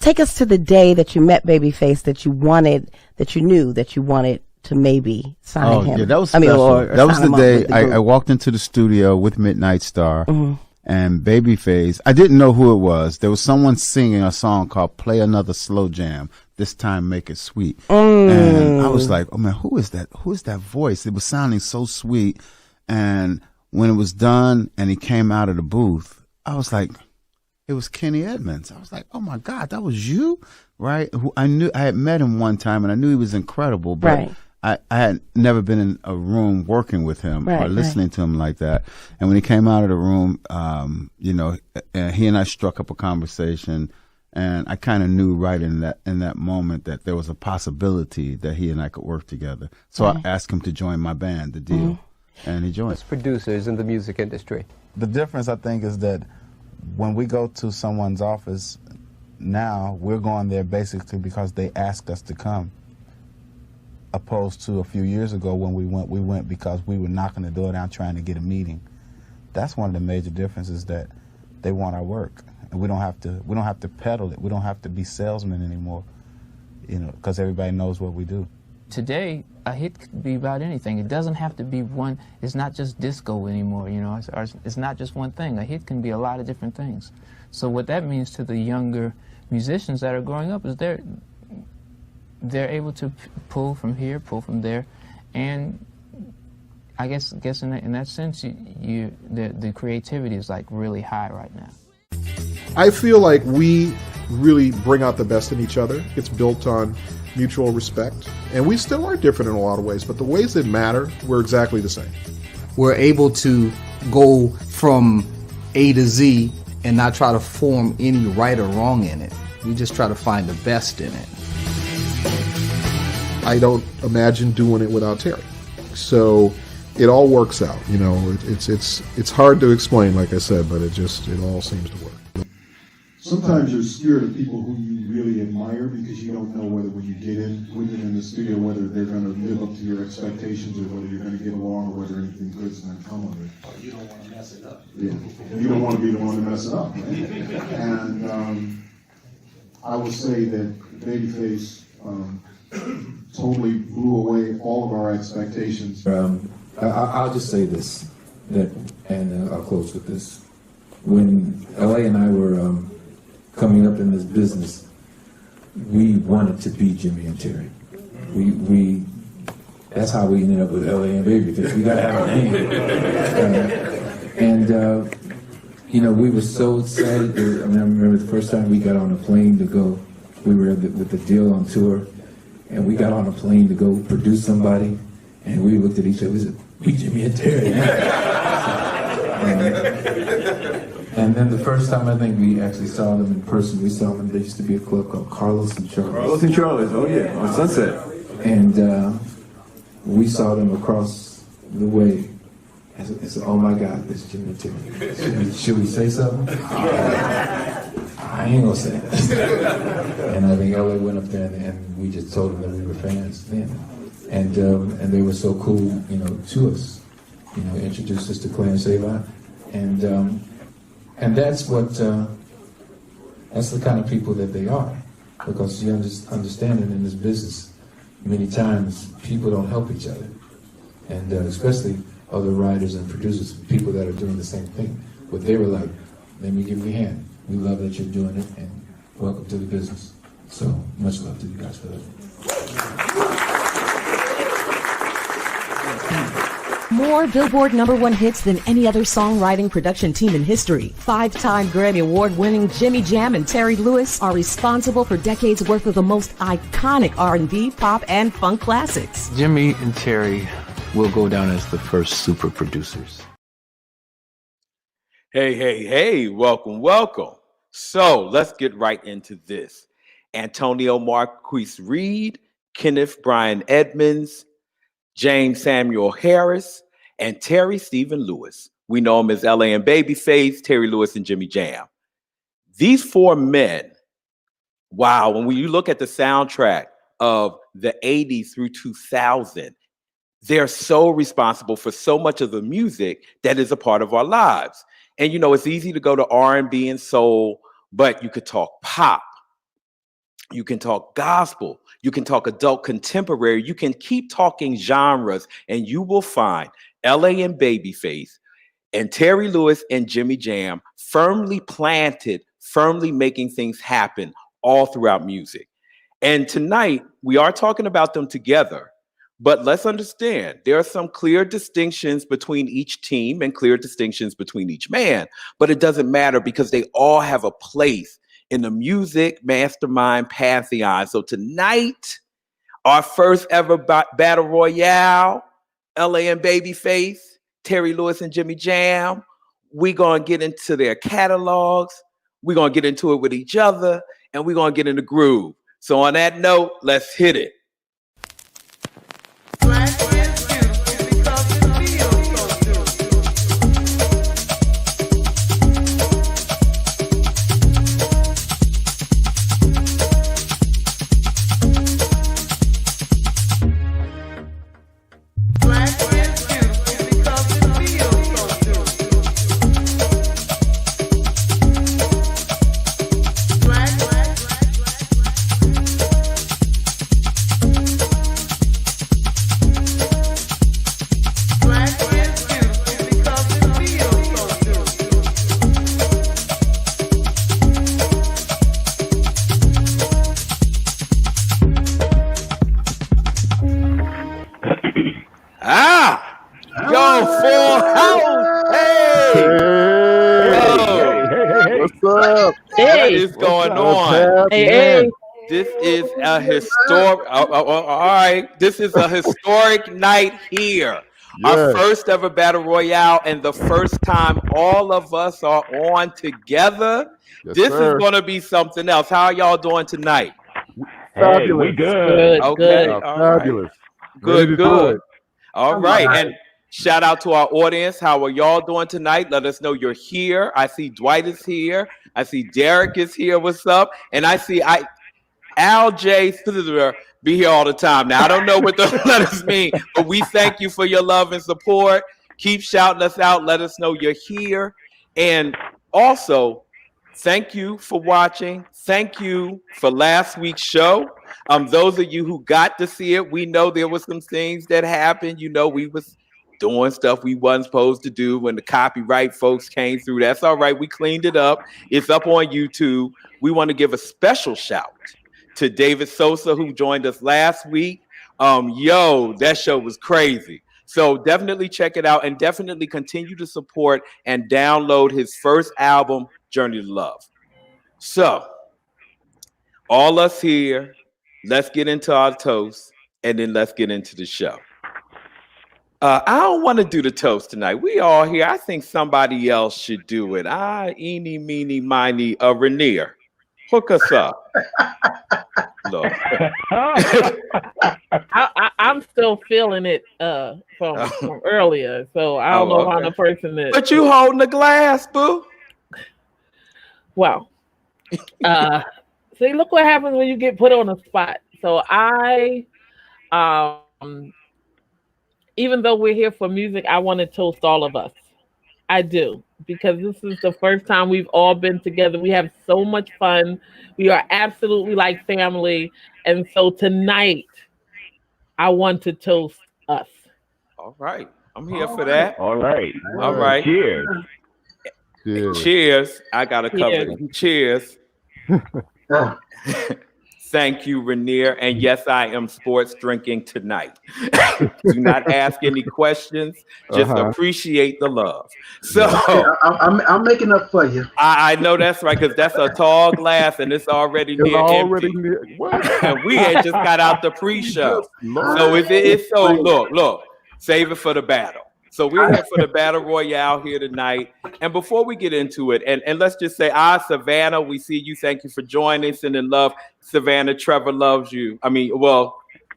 take us to the day that you met Babyface, that you knew that you wanted to maybe sign him. Yeah, that was special. Or that was the day the I walked into the studio with Midnight Star and Babyface. I didn't know who it was. There was someone singing a song called Play Another Slow Jam. This time make it sweet. And I was like, oh man, who is that? Who is that voice? It was sounding so sweet. And when it was done and he came out of the booth, I was like, it was Kenny Edmonds. I was like, oh my God, that was you? Right? I had met him one time and I knew he was incredible, but I had never been in a room working with him or listening to him like that. And when he came out of the room, you know, he and I struck up a conversation, and I kind of knew right in that moment that there was a possibility that he and I could work together. So I asked him to join my band, The Deal, and he joined. As producers in the music industry. The difference, I think, is that when we go to someone's office now, we're going there basically because they asked us to come. Opposed to a few years ago when we went because we were knocking the door down trying to get a meeting. That's one of the major differences, that they want our work, and we don't have to peddle it. We don't have to be salesmen anymore, you know, because everybody knows what we do. Today, a hit could be about anything. It doesn't have to be one. It's not just disco anymore, you know. It's not just one thing. A hit can be a lot of different things. So what that means to the younger musicians that are growing up is they're able to pull from here, pull from there, and I guess in that sense, the creativity is like really high right now. I feel like we really bring out the best in each other. It's built on mutual respect, and we still are different in a lot of ways, but the ways that matter, we're exactly the same. We're able to go from A to Z and not try to form any right or wrong in it. We just try to find the best in it. I don't imagine doing it without Terry. So it all works out, you know. It's hard to explain, like I said, but it all seems to work. Sometimes you're scared of people who you really admire because you don't know whether when you get in with them in the studio whether they're going to live up to your expectations or whether you're going to get along or whether anything good's going to come of it. You don't want to mess it up. Yeah. You don't want to be the one to mess it up, right? And I would say that Babyface totally blew away all of our expectations. I'll just say this, and I'll close with this. When L.A. and I were coming up in this business, we wanted to be Jimmy and Terry. That's how we ended up with L.A. and Babyface. We got to have a name. You know, we were so excited. I remember the first time we got on a plane to go, we were with The Deal on tour, and we got on a plane to go produce somebody, and we looked at each other and said, we Jimmy and Terry. And then the first time I think we actually saw them in person, we saw them, there used to be a club called Carlos and Charles. Carlos and Charles, oh yeah, on Sunset. And we saw them across the way. And said, oh my God, this is Jimmy and Terry. Should we say something? I ain't gonna say it. And I think LA went up there and we just told them that we were fans then. And they were so cool, you know, to us. You know, introduced us to Clarence Avant. And that's what, that's the kind of people that they are. Because you understand that in this business, many times people don't help each other. And especially other writers and producers, people that are doing the same thing. But they were like, let me give you a hand. We love that you're doing it, and welcome to the business. So, much love to you guys for that. More Billboard #1 hits than any other songwriting production team in history. 5-time Grammy Award-winning Jimmy Jam and Terry Lewis are responsible for decades worth of the most iconic R&B, pop, and funk classics. Jimmy and Terry will go down as the first super producers. Hey, welcome. So let's get right into this. Antonio Marquise Reed, Kenneth Brian Edmonds, James Samuel Harris, and Terry Stephen Lewis. We know him as L.A. and Babyface, Terry Lewis, and Jimmy Jam. These four men, wow, when you look at the soundtrack of the 80s through 2000, they're so responsible for so much of the music that is a part of our lives. And, you know, it's easy to go to R&B and soul, but you could talk pop, You can talk gospel. You can talk adult contemporary. You can keep talking genres, and you will find LA and Babyface and Terry Lewis and Jimmy Jam firmly planted, firmly making things happen all throughout music. And tonight, we are talking about them together. But let's understand, there are some clear distinctions between each team and clear distinctions between each man. But it doesn't matter because they all have a place in the music mastermind pantheon. So tonight, our first ever battle royale, LA and Babyface, Terry Lewis and Jimmy Jam. We're going to get into their catalogs. We're going to get into it with each other, and we're going to get in the groove. So on that note, let's hit it. What is going on? Hey. This is a historic. All right, this is a historic night here. Yes. Our first ever battle royale, and the first time all of us are on together. Yes, this is going to be something else. How are y'all doing tonight? Hey, we good. Okay, good. Fabulous. Right. Good. All right, and shout out to our audience. How are y'all doing tonight? Let us know you're here. I see Dwight is here. I see Derek is here. What's up? And I see Al J. be here all the time. Now, I don't know what those letters mean, but we thank you for your love and support. Keep shouting us out. Let us know you're here. And also, thank you for watching. Thank you for last week's show. Those of you who got to see it, we know there was some things that happened. You know, we was doing stuff we wasn't supposed to do when the copyright folks came through. That's all right. We cleaned it up. It's up on YouTube. We want to give a special shout to David Sosa, who joined us last week. That show was crazy. So definitely check it out and definitely continue to support and download his first album, Journey to Love. So all us here, let's get into our toast and then let's get into the show. I don't want to do the toast tonight. We all here. I think somebody else should do it. Eeny, meeny, miny, Rainier. Hook us up. Look. I'm still feeling it from earlier, so I don't know how the person is. But you holding the glass, boo. Well, see, look what happens when you get put on the spot. So even though we're here for music, I want to toast all of us. I do, because this is the first time we've all been together. We have so much fun. We are absolutely like family. And so tonight, I want to toast us. All right. I'm here for that. All right. All right. Cheers. Cheers. I got to cover it. Cheers. Thank you, Rainier. And yes, I am sports drinking tonight. Do not ask any questions. Just appreciate the love. So I'm making up for you. I know that's right, because that's a tall glass and it's already near empty. And we had just got out the pre-show. So it's so look, save it for the battle. So we're here for the Battle Royale here tonight. And before we get into it, and let's just say, Savannah, we see you. Thank you for joining us and in love. Savannah, Trevor loves you.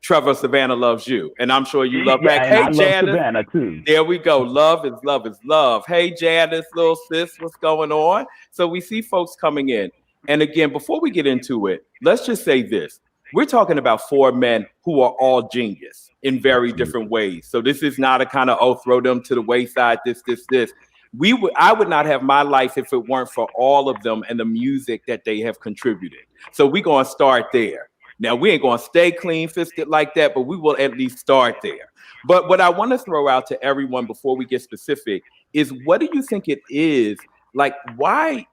Trevor, Savannah loves you. And I'm sure you love back. Hey, Janice. Love Savannah too. There we go. Love is love is love. Hey, Janice, little sis, what's going on? So we see folks coming in. And again, before we get into it, let's just say this. We're talking about four men who are all genius in very different ways. So this is not a kind of, throw them to the wayside, this. I would not have my life if it weren't for all of them and the music that they have contributed. So we're going to start there. Now, we ain't going to stay clean-fisted like that, but we will at least start there. But what I want to throw out to everyone before we get specific is, what do you think it is? Like, why,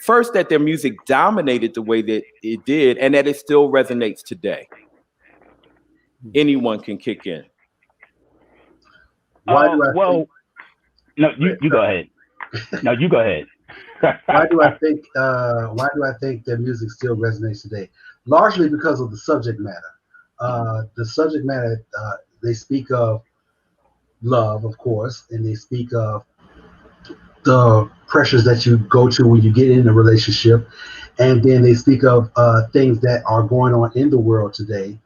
first, that their music dominated the way that it did and that it still resonates today? Anyone can kick in. No, you go ahead. No, you go ahead. Why do I think their music still resonates today? Largely because of the subject matter. The subject matter, they speak of love, of course, and they speak of the pressures that you go to when you get in a relationship, and then they speak of things that are going on in the world today,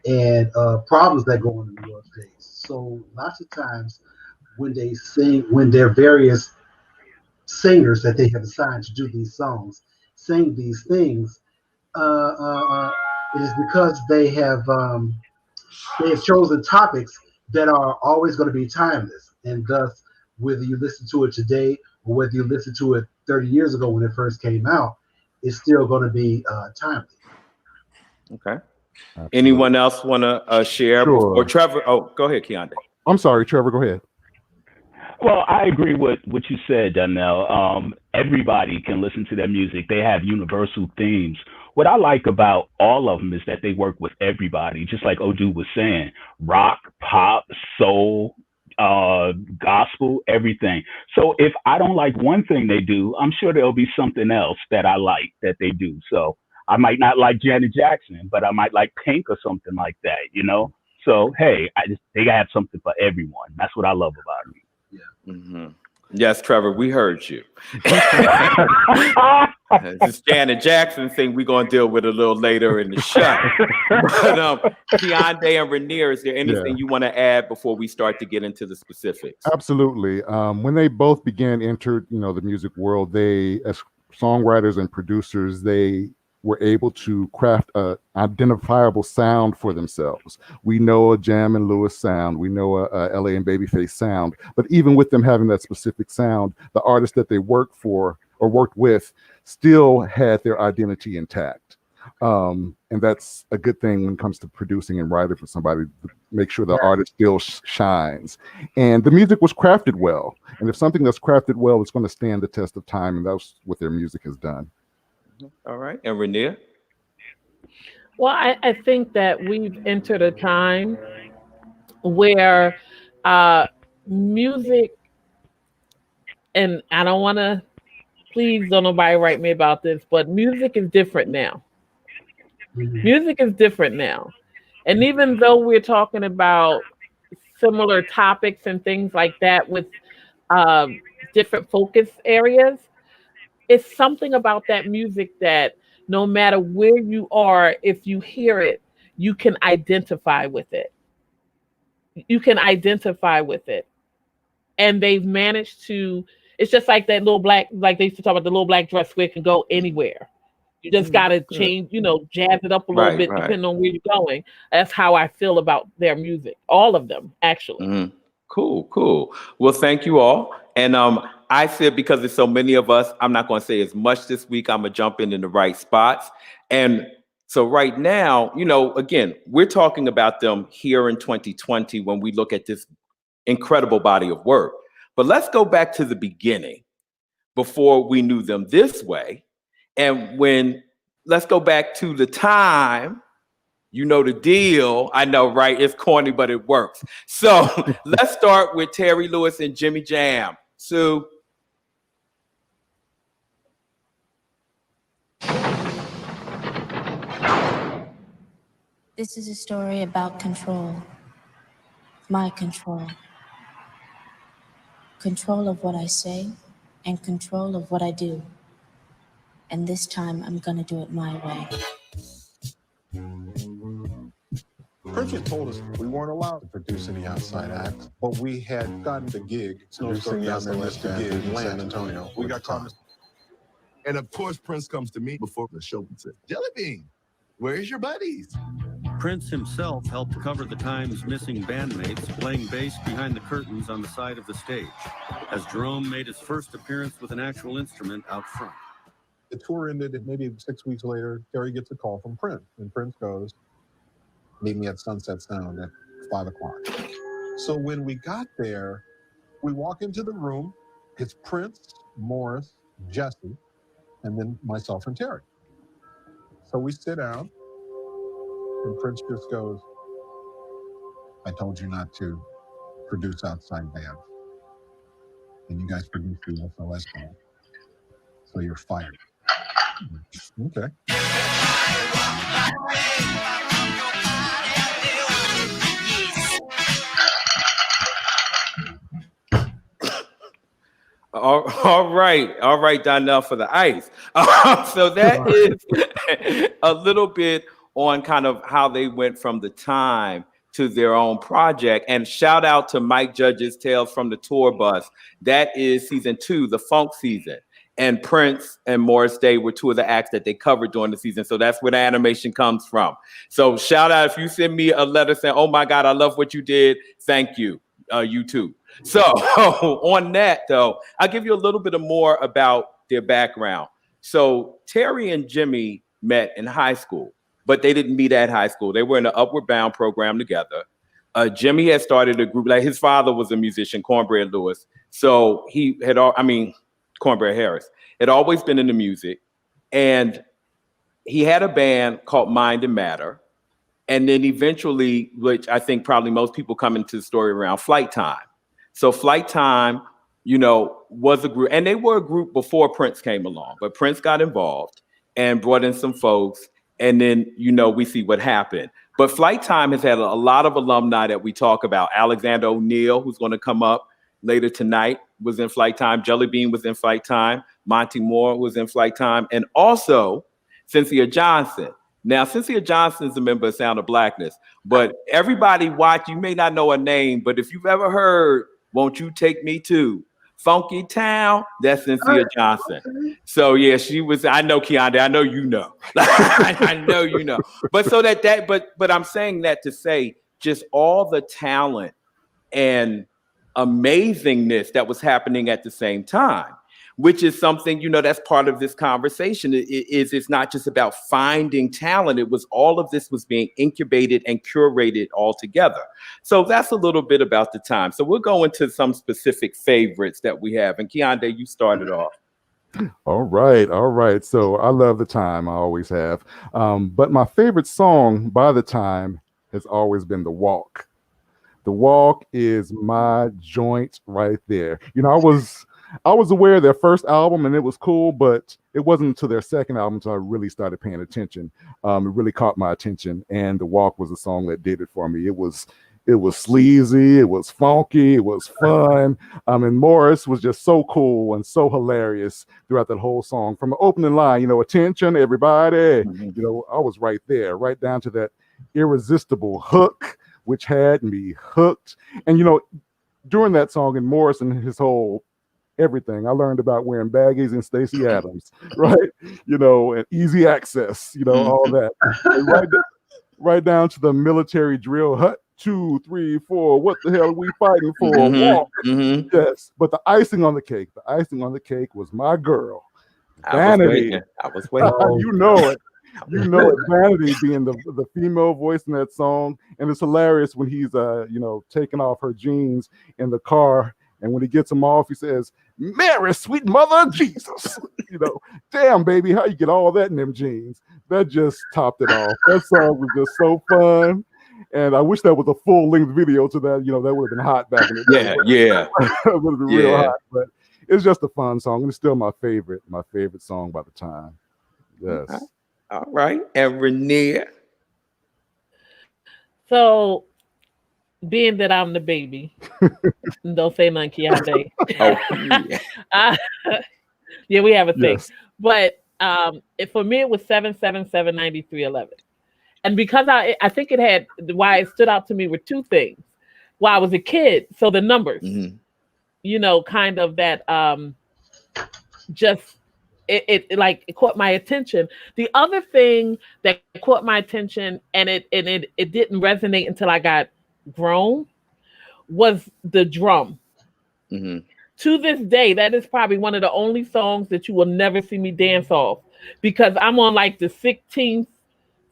and problems that go on in the world today. So lots of times when they sing, when their various singers that they have assigned to do these songs sing these things, it is because they have chosen topics that are always going to be timeless, and thus, whether you listen to it today or whether you listen to it 30 years ago when it first came out, it's still going to be timely. Okay. Absolutely. Anyone else want to share? Sure. Or Trevor? Oh, go ahead, Keonde. I'm sorry, Trevor. Go ahead. Well, I agree with what you said, Donnell. Everybody can listen to their music. They have universal themes. What I like about all of them is that they work with everybody, just like Odu was saying, rock, pop, soul, gospel, everything. So if I don't like one thing they do, I'm sure there'll be something else that I like that they do. So I might not like Janet Jackson, but I might like Pink or something like that, you know? So, hey, they have something for everyone. That's what I love about it. Yeah. Mm-hmm. Yes, Trevor, we heard you. This Janet Jackson thing we're going to deal with a little later in the show. But Keonde and Rainier, is there anything you want to add before we start to get into the specifics? Absolutely. When they both entered, the music world, they, as songwriters and producers, they were able to craft an identifiable sound for themselves. We know a Jam and Lewis sound. We know a LA and Babyface sound. But even with them having that specific sound, the artists that they worked for or worked with still had their identity intact. And that's a good thing when it comes to producing and writing for somebody, to make sure the artist still shines. And the music was crafted well. And if something that's crafted well, it's going to stand the test of time. And that's what their music has done. All right. And Rainier? Well, I think that we've entered a time where music, and I don't want to, please don't nobody write me about this, but music is different now. Music is different now. And even though we're talking about similar topics and things like that with different focus areas, it's something about that music that no matter where you are, if you hear it, you can identify with it. You can identify with it. And they've managed to, it's just like that little black, like they used to talk about the little black dress where it can go anywhere. You just got to change, jazz it up a little bit depending on where you're going. That's how I feel about their music. All of them, actually. Mm-hmm. Cool. Well, thank you all. And I said, because there's so many of us, I'm not going to say as much this week. I'm going to jump in the right spots. And so right now, again, we're talking about them here in 2020 when we look at this incredible body of work. But let's go back to the beginning, before we knew them this way. And let's go back to the time, the deal. I know, right? It's corny, but it works. So let's start with Terry Lewis and Jimmy Jam. Sue. This is a story about control. My control. Control of what I say and control of what I do. And this time I'm gonna do it my way. Prince had told us we weren't allowed to produce any outside acts, but we had gotten the gig producing the outside gig in San Antonio. We got caught. And of course, Prince comes to me before the show and says, Jelly Bean, where's your buddies? Prince himself helped cover the Times' missing bandmates, playing bass behind the curtains on the side of the stage, as Jerome made his first appearance with an actual instrument out front. The tour ended, and maybe 6 weeks later, Terry gets a call from Prince, and Prince goes, "Meet me at Sunset Sound at 5 o'clock." So when we got there, we walk into the room. It's Prince, Morris, Jesse, and then myself and Terry. So we sit down, and Prince just goes, "I told you not to produce outside bands. And you guys produced the SOS band. So you're fired." Okay. All right, Donnell, for the ice. So that is a little bit on kind of how they went from the time to their own project. And shout out to Mike Judge's Tales from the Tour Bus. That is season 2, the funk season. And Prince and Morris Day were 2 of the acts that they covered during the season. So that's where the animation comes from. So shout out, if you send me a letter saying, "Oh my God, I love what you did," thank you. You too. So on that though, I'll give you a little bit more about their background. So Terry and Jimmy met in high school, but they didn't meet at high school. They were in the Upward Bound program together. Jimmy had started a group, like his father was a musician, Cornbread Lewis. So he had, Cornbread Harris, had always been into music. And he had a band called Mind and Matter. And then eventually, which I think probably most people come into the story around, Flight Time. So Flight Time, was a group, and they were a group before Prince came along, but Prince got involved and brought in some folks. And then, we see what happened. But Flight Time has had a lot of alumni that we talk about. Alexander O'Neill, who's going to come up later tonight, was in Flight Time. Jelly Bean was in Flight Time. Monty Moore was in Flight Time. And also Cynthia Johnson. Now, Cynthia Johnson is a member of Sound of Blackness, but everybody watch, you may not know her name, but if you've ever heard "Won't You Take Me To Funky Town," that's Cynthia Johnson. So yeah, she was, I know, Keonda, I know you know. I know you know. But so but I'm saying that to say just all the talent and amazingness that was happening at the same time, which is something, that's part of this conversation. It's not just about finding talent. It was all of this was being incubated and curated all together. So that's a little bit about the time. So we'll go into some specific favorites that we have. And Keonda, you started off. All right. So I love the time. I always have. But my favorite song by the time has always been The Walk. The Walk is my joint right there. I was aware of their first album and it was cool, but it wasn't until their second album until I really started paying attention. It really caught my attention, and The Walk was a song that did it for me. It was sleazy, it was funky, it was fun. And Morris was just so cool and so hilarious throughout that whole song. From the opening line, "Attention, everybody," I was right there, right down to that irresistible hook, which had me hooked. And during that song, and Morris and his whole everything, I learned about wearing baggies and Stacey Adams, right? And easy access, all that. And right down to the military drill, hut 2, 3, 4. What the hell are we fighting for? Walk. Yes, but the icing on the cake was my girl, Vanity. I was waiting. You know it. Vanity being the female voice in that song. And it's hilarious when he's taking off her jeans in the car, and when he gets them off, he says, "Mary, sweet mother of Jesus." Damn, baby, how you get all that in them jeans? That just topped it off. That song was just so fun. And I wish that was a full-length video to that. That would have been hot back in the day. Yeah. It would have been real hot. But it's just a fun song, and it's still my favorite song by the time. Yes. All right. And Renee. So, being that I'm the baby, don't say nothing, Keonda. Yeah, we have a thing. Yes. But for me, it was 7779311. And because I think it had, why it stood out to me were 2 things. While I was a kid, so the numbers, kind of that just it caught my attention. The other thing that caught my attention, and it didn't resonate until I got grown, was the drum. Mm-hmm. To this day, that is probably one of the only songs that you will never see me dance off, because I'm on like the 16th,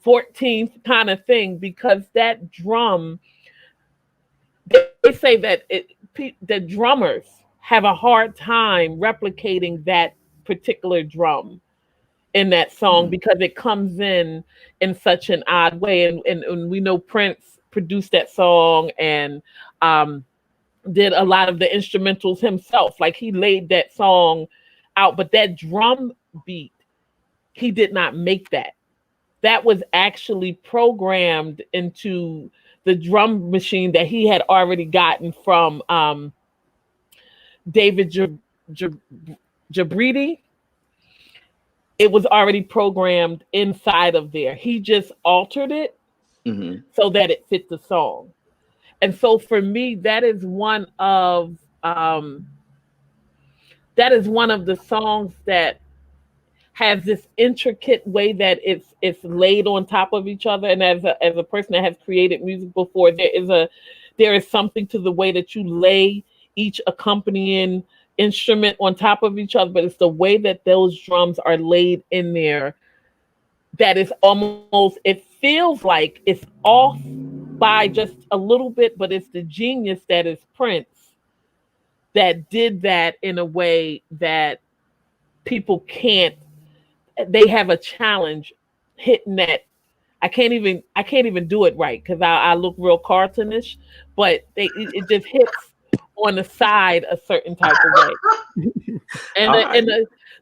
14th kind of thing, because that drum, they say that the drummers have a hard time replicating that particular drum in that song, because it comes in such an odd way. And we know Prince produced that song and did a lot of the instrumentals himself. Like, he laid that song out, but that drum beat, he did not make that. That was actually programmed into the drum machine that he had already gotten from David Jabridi. It was already programmed inside of there. He just altered it so that it fit the song. And so for me, that is one of the songs that has this intricate way that it's laid on top of each other. And as a person that has created music before, there is something to the way that you lay each accompanying instrument on top of each other, but it's the way that those drums are laid in there that is almost, it feels like it's off by just a little bit, but it's the genius that is Prince that did that in a way that people can't. They have a challenge hitting that. I can't even do it right, because I look real cartoonish, but it just hits on the side a certain type of way. And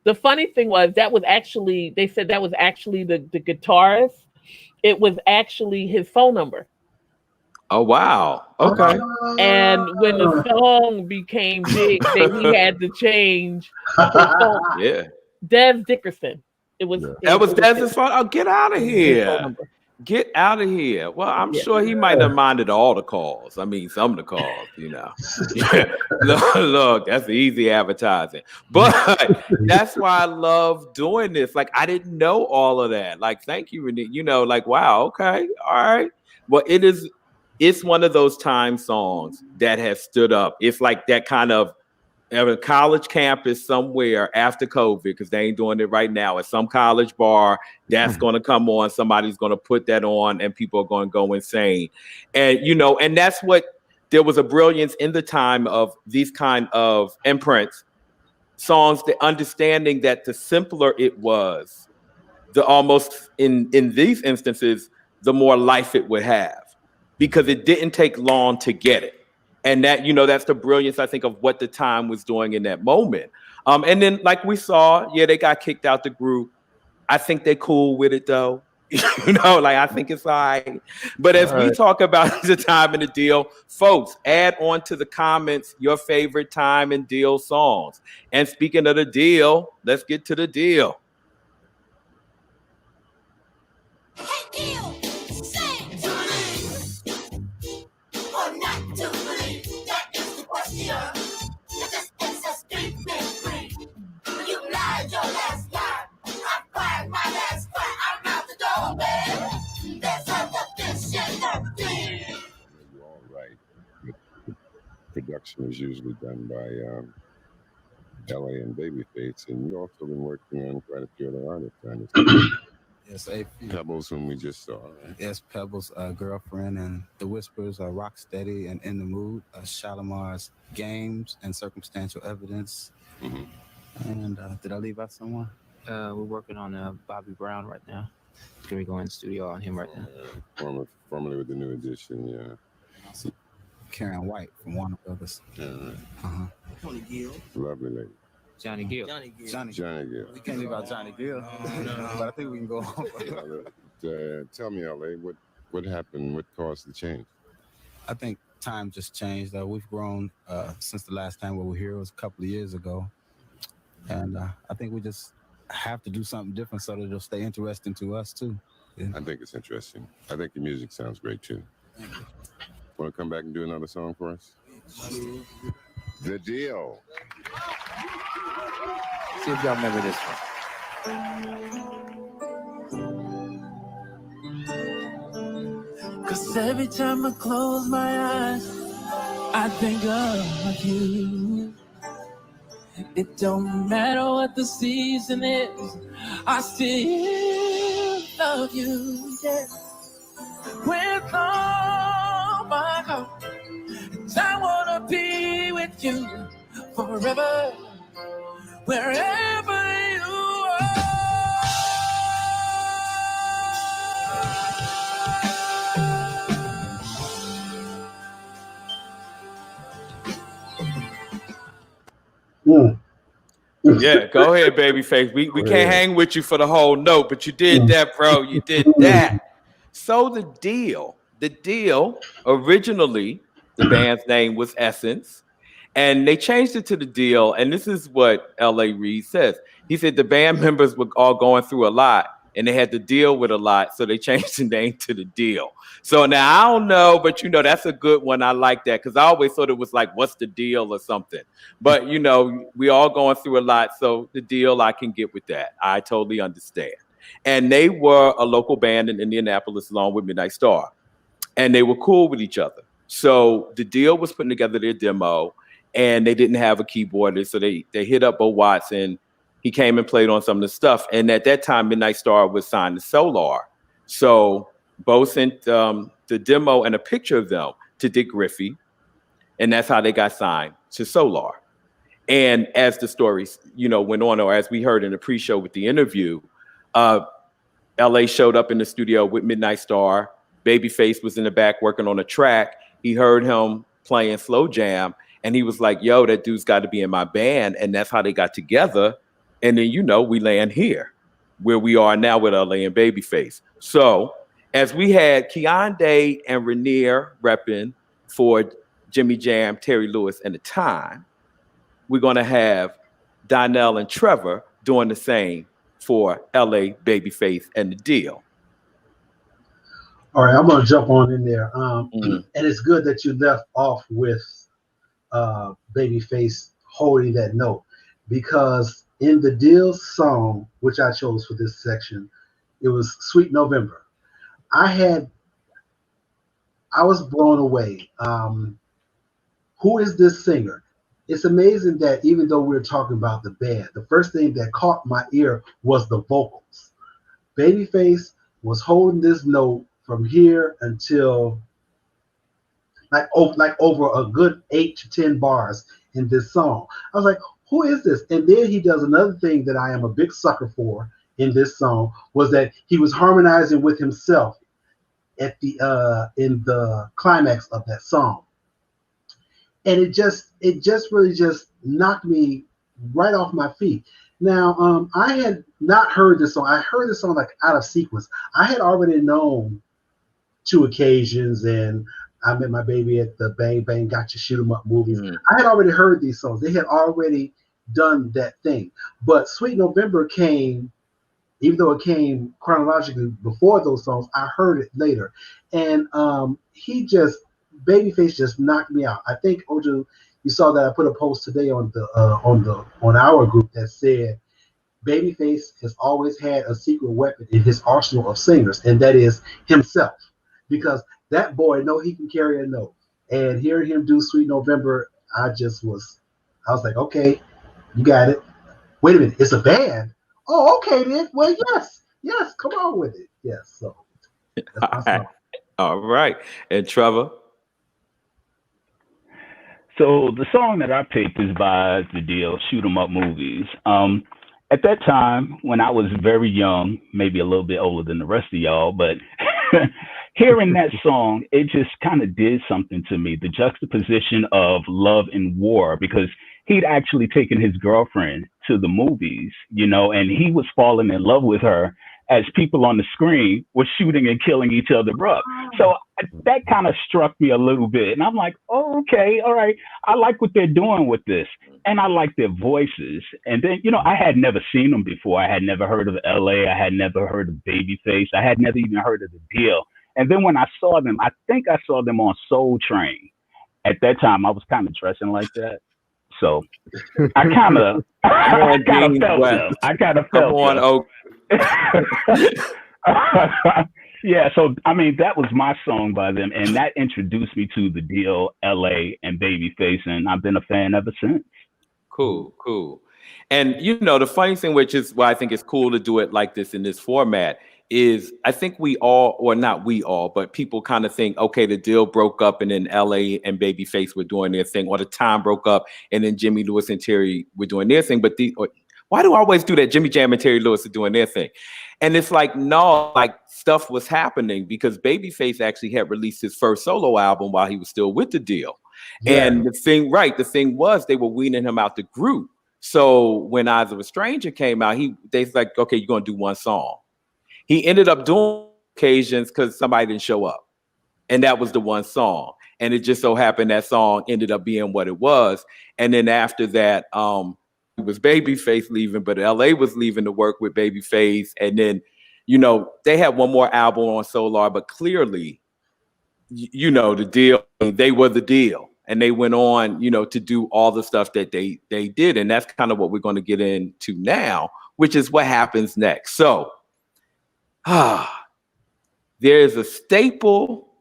the funny thing was, they said that was actually the guitarist. It was actually his phone number. Oh, wow. Okay. And when the song became big, he had to change his phone. Yeah. Des Dickerson. That was Des's phone. Oh, get out of here. Get out of here. Well, I'm sure he might have minded all the calls. I mean, some of the calls, you know. Look, that's easy advertising. But that's why I love doing this. Like, I didn't know all of that. Like, thank you, Renee. You know, like, wow, okay, all right. Well, it's one of those time songs that has stood up. It's like that kind of at a college campus somewhere after COVID, because they ain't doing it right now, at some college bar, that's going to come on. Somebody's going to put that on and people are going to go insane. And, you know, and that's what, there was a brilliance in the time of these kind of imprints songs, the understanding that the simpler it was, the almost in these instances, the more life it would have, because it didn't take long to get it. And that, you know, that's the brilliance, I think, of what the time was doing in that moment. And then, like we saw, they got kicked out the group. I think they're cool with it, though. You know, like, I think it's all right. But as we talk about the time and the deal, folks, add on to the comments your favorite time and deal songs. And speaking of the deal, let's get to the deal. Production is usually done by LA and Babyface, and you've also been working on quite a few other artists. Yes, Pebbles, whom we just saw. Right? Yes, Pebbles, Girlfriend, and The Whispers, Rocksteady and In the Mood, Shalimar's Games and Circumstantial Evidence. And did I leave out someone? We're working on Bobby Brown right now. Can we go in the studio on him right now? Formerly with the New Edition, yeah. Karen White from Warner Brothers. Tony Gill. Lovely lady. Johnny Gill. Johnny Gill. We can't leave out Johnny Gill, but I think we can go on. Tell me, LA, what happened? What caused the change? I think time just changed. We've grown since the last time we were here. It was a couple of years ago. And I think we just have to do something different so that it'll stay interesting to us, too. Yeah. I think it's interesting. I think your music sounds great, too. Want to come back and do another song for us? The Deal. See if y'all remember this one. Cause every time I close my eyes, I think of you. It don't matter what the season is, I still love you, yeah. With all my heart, 'cause I wanna be with you forever, wherever you Yeah, go ahead, Babyface. We can't hang with you for the whole note, but you did that, bro. You did that. So the deal originally, the band's name was Essence, and they changed it to the deal. And this is what L.A. Reid says. He said the band members were all going through a lot, and they had to deal with a lot, so they changed the name to the deal. So now I don't know, but that's a good one. I like that because I always thought it was like, what's the deal or something. But we all going through a lot, so the deal I can get with that. I totally understand. And they were a local band in Indianapolis along with Midnight Star, and they were cool with each other. So the deal was putting together their demo, and they didn't have a keyboardist, so they hit up Bo Watson. He came and played on some of the stuff, and at that time, Midnight Star was signed to Solar. So Bo sent the demo and a picture of them to Dick Griffey, and that's how they got signed to Solar. And as the stories, went on, or as we heard in the pre-show with the interview, LA showed up in the studio with Midnight Star. Babyface was in the back working on a track. He heard him playing slow jam, and he was like, yo, that dude's got to be in my band. And that's how they got together. And then, we land here where we are now with LA and Babyface. So as we had Keondae and Rainier repping for Jimmy Jam, Terry Lewis, and The Time, we're going to have Donnell and Trevor doing the same for LA, Babyface, and The Deal. All right, I'm going to jump on in there. And it's good that you left off with Babyface holding that note, because in the Deal song, which I chose for this section, it was Sweet November. I was blown away. Who is this singer? It's amazing that even though we're talking about the band, the first thing that caught my ear was the vocals. Babyface was holding this note from here until like over a good 8 to 10 bars in this song. I was like, who is this? And then he does another thing that I am a big sucker for in this song, was that he was harmonizing with himself at the in the climax of that song. And it just really just knocked me right off my feet. Now, I had not heard this song. I heard this song like out of sequence. I had already known Two Occasions and I Met My Baby at the Bang Bang Gotcha Shoot 'em Up movies. I had already heard these songs. They had already done that thing. But Sweet November came, even though it came chronologically before those songs, I heard it later. And Babyface just knocked me out. I think, Ojo, you saw that I put a post today on our group that said Babyface has always had a secret weapon in his arsenal of singers, and that is himself. Because that boy know he can carry a note. And hearing him do Sweet November, I was like, okay, you got it. Wait a minute, it's a band. Oh, okay then. Well, yes, come on with it. Yes. So that's my song. All right. And Trevor? So the song that I picked is by The Deal, Shoot 'em Up Movies. At that time, when I was very young, maybe a little bit older than the rest of y'all, but hearing that song, it just kind of did something to me. The juxtaposition of love and war, because he'd actually taken his girlfriend to the movies, and he was falling in love with her as people on the screen were shooting and killing each other up. So that kind of struck me a little bit. And I'm like, oh, okay, all right. I like what they're doing with this. And I like their voices. And then, I had never seen them before. I had never heard of LA. I had never heard of Babyface. I had never even heard of The Deal. And then when I saw them, I think I saw them on Soul Train. At that time, I was kind of dressing like that. So I kind of felt Dean them. West. I kind of Come felt on, them. Oak. Yeah, so I mean that was my song by them, and that introduced me to the deal, LA and Babyface, and I've been a fan ever since. Cool, cool. And you know, the funny thing, which is why I think it's cool to do it like this in this format, is I think we all, or not we all, but people kind of think, okay, the deal broke up and then LA and Babyface were doing their thing, or the time broke up and then Jimmy Lewis and Terry were doing their thing. But why do I always do that? Jimmy Jam and Terry Lewis are doing their thing. And it's like, no, like stuff was happening because Babyface actually had released his first solo album while he was still with the deal. Yeah. And the thing was they were weaning him out the group. So when Eyes of a Stranger came out, they was like, okay, you're gonna do one song. He ended up doing occasions because somebody didn't show up. And that was the one song. And it just so happened that song ended up being what it was. And then after that, it was Babyface leaving, but LA was leaving to work with Babyface. And then, you know, they had one more album on Solar, but clearly, you know, the deal, they were the deal. And they went on, you know, to do all the stuff that they did. And that's kind of what we're going to get into now, which is what happens next. So, there's a staple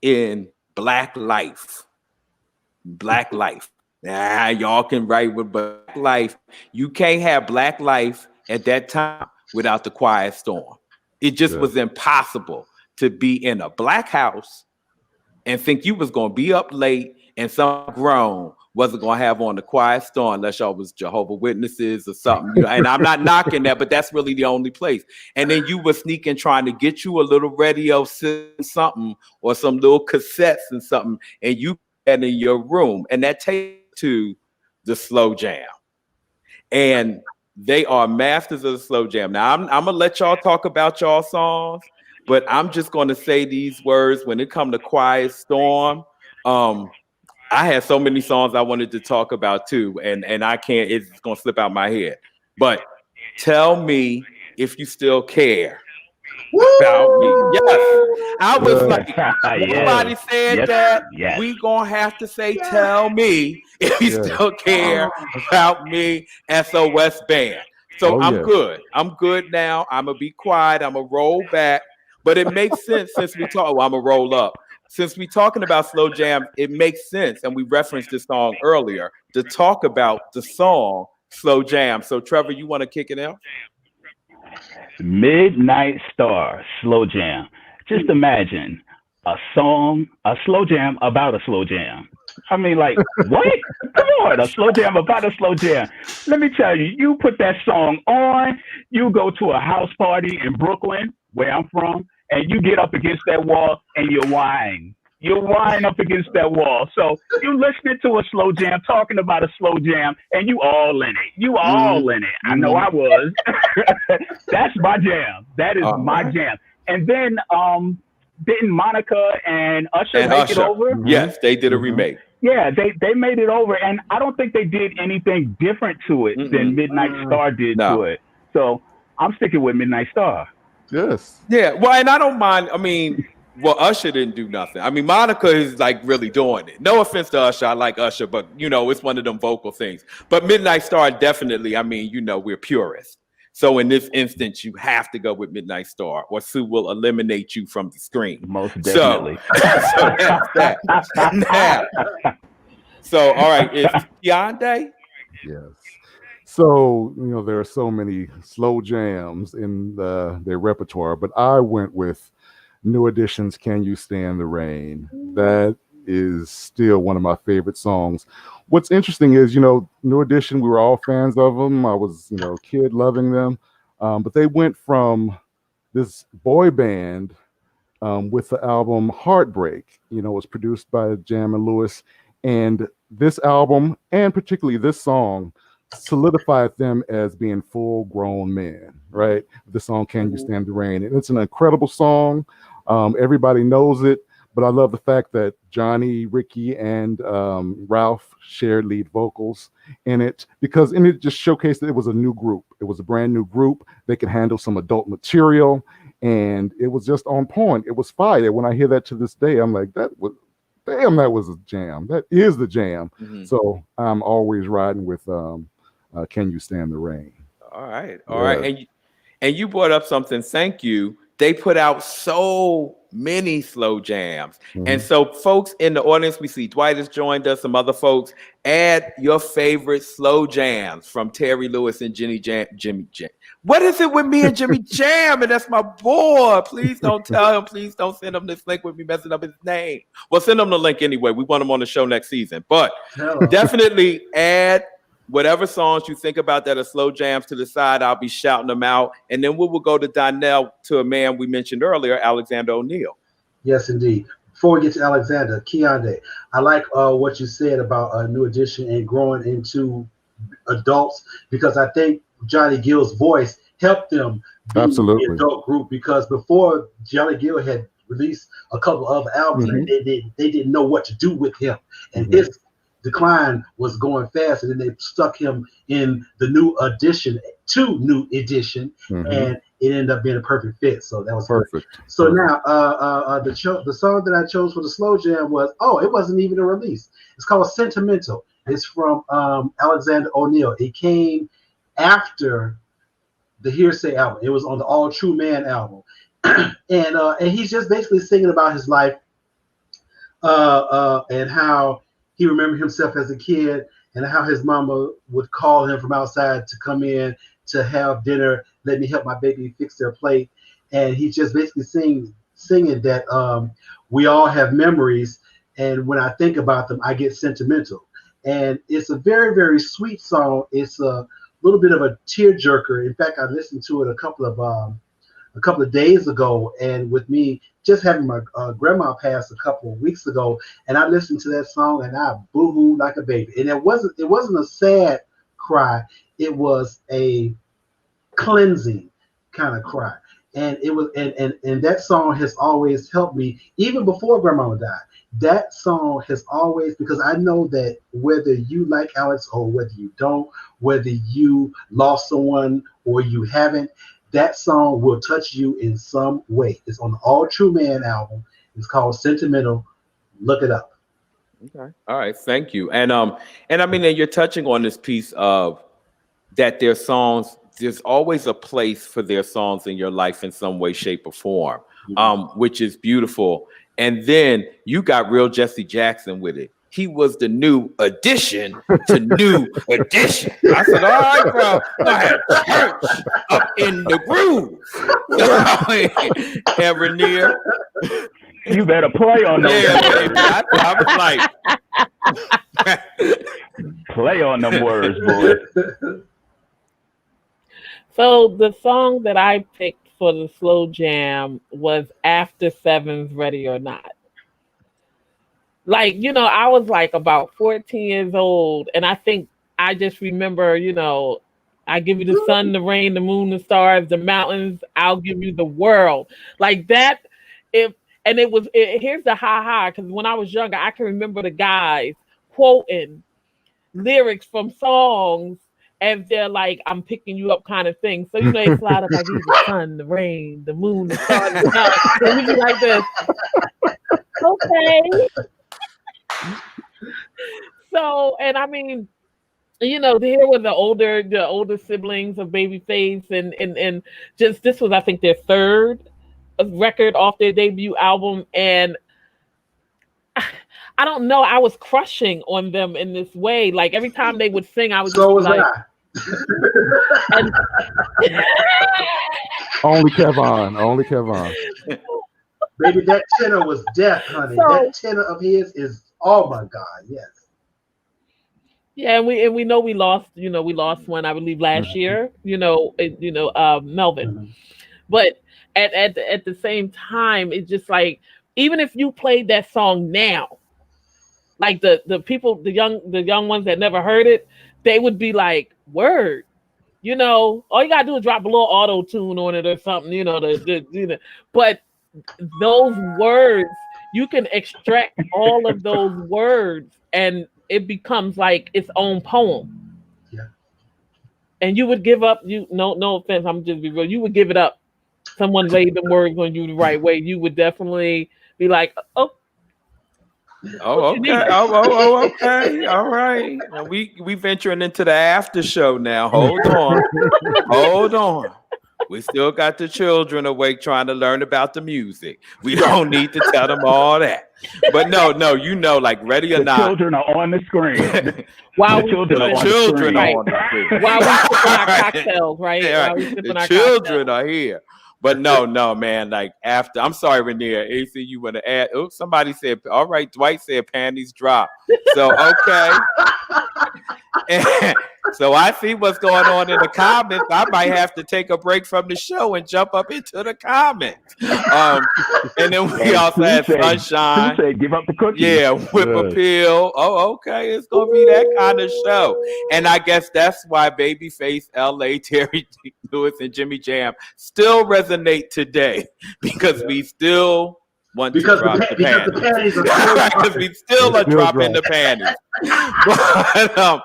in Black life. Black life. Nah, y'all can write with Black life. You can't have Black life at that time without the Quiet Storm. It just was impossible to be in a black house and think you was going to be up late and some grown wasn't going to have on the Quiet Storm unless y'all was Jehovah's Witnesses or something. You know, and I'm not knocking that, but that's really the only place. And then you were sneaking trying to get you a little radio something or some little cassettes and something, and you had in your room. And that takes to the slow jam. And they are masters of the slow jam. Now, I'm going to let y'all talk about y'all songs, but I'm just going to say these words when it comes to Quiet Storm. I had so many songs I wanted to talk about too, and I can't, it's gonna slip out my head. But tell me if you still care about me. Yes. I was like, nobody said that. We gonna have to say, tell me if you still care about me, SOS Band. So I'm good. I'm good now. I'm gonna be quiet. I'm gonna roll back. But it makes sense since we talk. Well, I'm gonna roll up. Since we're talking about slow jam, it makes sense, and we referenced this song earlier, to talk about the song Slow Jam. So, Trevor, you want to kick it out? Midnight Star, Slow Jam. Just imagine a song, a slow jam about a slow jam. I mean, like, what? Come on, a slow jam about a slow jam. Let me tell you, you put that song on, you go to a house party in Brooklyn, where I'm from, and you get up against that wall and you whine. You whine up against that wall. So you're listening to a slow jam, talking about a slow jam, and you all in it. You all in it. I know I was. That's my jam. That is my jam. And then didn't Monica and Usher make it over? Yes, they did a remake. Yeah, they made it over, and I don't think they did anything different to it than Midnight Star did to it. So I'm sticking with Midnight Star. Yes. Yeah. Well, and I don't mind. I mean, well, Usher didn't do nothing. I mean, Monica is like really doing it. No offense to Usher. I like Usher, but you know, it's one of them vocal things. But Midnight Star, definitely. I mean, you know, we're purists. So in this instance, you have to go with Midnight Star, or Sue will eliminate you from the screen. Most definitely. So that's that. So, all right, is Hyundai? Yes. So, you know, there are so many slow jams in their repertoire, but I went with New Edition's Can You Stand the Rain? That is still one of my favorite songs. What's interesting is, you know, New Edition, we were all fans of them. I was, you know, a kid loving them. But they went from this boy band with the album Heartbreak. You know, it was produced by Jam and Lewis. And this album, and particularly this song, solidified them as being full-grown men, right? The song Can You Stand the Rain? And it's an incredible song. Everybody knows it, but I love the fact that Johnny, Ricky, and Ralph shared lead vocals in it, because in it just showcased that it was a new group. It was a brand new group. They could handle some adult material, and it was just on point. It was fire. When I hear that to this day, I'm like, that was damn, that was a jam. That is the jam. Mhm. So I'm always riding with Can You Stand the Rain? All right. Yeah. And you brought up something. Thank you. They put out so many slow jams. And so, folks in the audience, we see Dwight has joined us, some other folks. Add your favorite slow jams from Terry Lewis and Jimmy Jam. What is it with me and Jimmy Jam? And that's my boy. Please don't tell him. Please don't send him this link with me messing up his name. Well, send him the link anyway. We want him on the show next season. But definitely add whatever songs you think about that are slow jams to the side. I'll be shouting them out. And then we will go to Donnell, to a man we mentioned earlier, Alexander O'Neal. Yes, indeed. Before we get to Alexander, Keonde, I like what you said about a New Edition and growing into adults, because I think Johnny Gill's voice helped them be Absolutely. an adult group, because before Johnny Gill had released a couple of albums, and they didn't know what to do with him. And his decline was going fast, and then they stuck him in the New Edition, and it ended up being a perfect fit. So that was perfect. So now the song that I chose for the slow jam was, it wasn't even a release. It's called Sentimental. It's from Alexander O'Neal. It came after the Hearsay album. It was on the All True Man album. And he's just basically singing about his life and how he remembered himself as a kid, and how his mama would call him from outside to come in to have dinner, let me help my baby fix their plate. And he's just basically singing that we all have memories, and when I think about them, I get sentimental. And it's a very, very sweet song. It's a little bit of a tearjerker. In fact, I listened to it a couple of days ago, and with me just having my grandma pass a couple of weeks ago, and I listened to that song and I boo-hooed like a baby. And it wasn't a sad cry, it was a cleansing kind of cry. And it was and that song has always helped me, even before grandma died. That song has always, because I know that whether you like Alex or whether you don't, whether you lost someone or you haven't, that song will touch you in some way. It's on the All True Man album. It's called Sentimental. Look it up. Okay. All right. Thank you. And I mean, and you're touching on this piece of that their songs, there's always a place for their songs in your life in some way, shape, or form, which is beautiful. And then you got real Jesse Jackson with it. He was the new addition to New Edition. I said, all right, bro, I had church up in the groove. And Rainier, you better play on those. Yeah, I was like, play on them words, boy. So the song that I picked for the slow jam was After Seven's Ready or Not. Like, I was like about 14 years old, and I think I just remember, I give you the sun, the rain, the moon, the stars, the mountains, I'll give you the world. Like that. Here's the ha-ha, because when I was younger, I can remember the guys quoting lyrics from songs as they're like, I'm picking you up kind of thing. So, they slide up, I give you the sun, the rain, the moon, the stars, the mountains. So we be like this. Okay. So, and I mean, here were the older siblings of Babyface, and just this was, I think, their third record off their debut album, and I don't know, I was crushing on them in this way. Like every time they would sing, I was and Only Kevon. Baby, that tenor was death, honey. That tenor of his is, oh my God, yes. Yeah, and we know we lost one, I believe, last year, Melvin. But at the same time, it's just like, even if you played that song now, like the people, the young ones that never heard it, they would be like, word. All you gotta do is drop a little auto tune on it or something, but those words, you can extract all of those words and it becomes like its own poem. Yeah. And you would give up, no offense, I'm just be real, you would give it up. Someone laid the words on you the right way, you would definitely be like, oh. Oh, okay. Oh, okay. All right. Now we venturing into the after show now. Hold on. Hold on. We still got the children awake trying to learn about the music. We don't need to tell them all that. But no, you know, like ready or The not. children are on the screen. While The we children are sipping- on the children screen. are on the screen. While we sipping our cocktails, right? Yeah, While we right. sipping The our children cocktails. are here. But no, man. Like after, I'm sorry, Rainier. AC, you want to add? Oh, somebody said. All right, Dwight said panties drop. So okay. And so I see what's going on in the comments. I might have to take a break from the show and jump up into the comments. And then we also have Sunshine. Say, give up the cookies. Yeah, whip appeal. Oh, okay. It's gonna be that kind of show. And I guess that's why Babyface, LA, Terry Lewis, and Jimmy Jam still resonate today. Because we still want to drop the panties. Because we still are dropping the panties. But,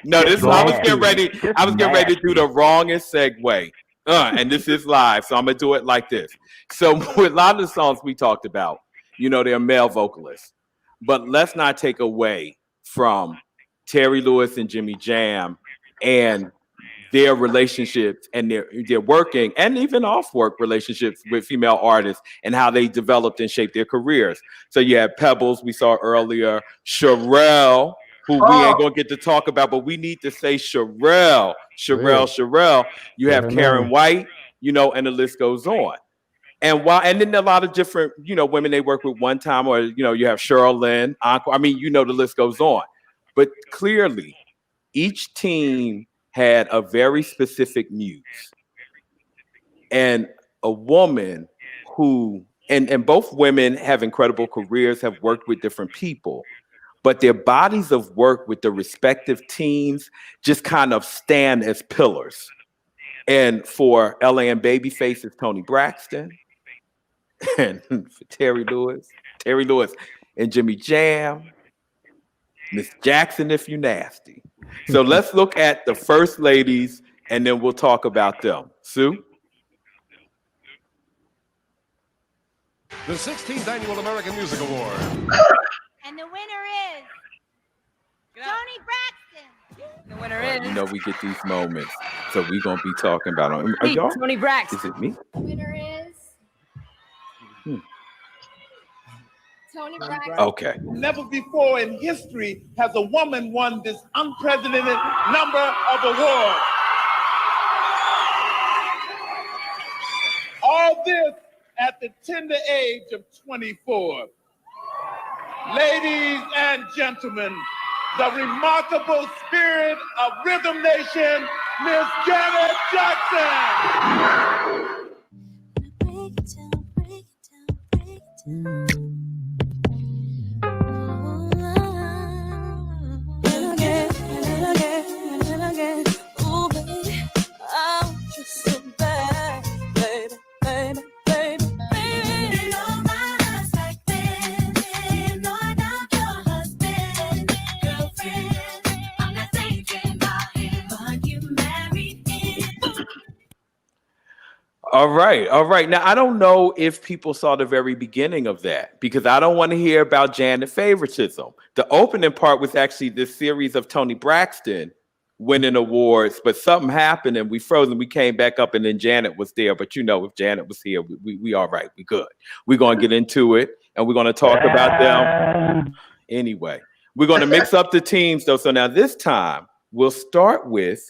no, this I was getting ready. I was getting ready to do the wrongest segue. And this is live, so I'm gonna do it like this. So with a lot of the songs we talked about, you know, they're male vocalists. But let's not take away from Terry Lewis and Jimmy Jam and their relationships and their working and even off-work relationships with female artists and how they developed and shaped their careers. So you had Pebbles, we saw earlier, Sherelle, who we ain't gonna get to talk about, but we need to say Sherelle. You have Karen White, you know, and the list goes on. And then a lot of different, you know, women they work with one time, or you know, you have Cheryl Lynn, I mean, you know, the list goes on. But clearly, each team had a very specific muse and a woman who, and both women have incredible careers, have worked with different people, but their bodies of work with the respective teams just kind of stand as pillars. And for LA and Babyface, it's Tony Braxton. And for Terry Lewis and Jimmy Jam, Miss Jackson, if you nasty. So let's look at the first ladies, and then we'll talk about them. Sue? The 16th Annual American Music Award. And the winner is Tony Braxton. The winner is. You know, we get these moments, so we're going to be talking about them. Me, Tony Braxton. Is it me? The winner is Tony Braxton. Okay. Never before in history has a woman won this unprecedented number of awards. All this at the tender age of 24. Ladies and gentlemen, the remarkable spirit of Rhythm Nation, Miss Janet Jackson. All right. Now, I don't know if people saw the very beginning of that because I don't want to hear about Janet favoritism. The opening part was actually this series of Tony Braxton winning awards, but something happened and we froze and we came back up and then Janet was there. But you know, if Janet was here, we all right. We good. We're going to get into it and we're going to talk about them. Anyway, we're going to mix up the teams though. So now this time we'll start with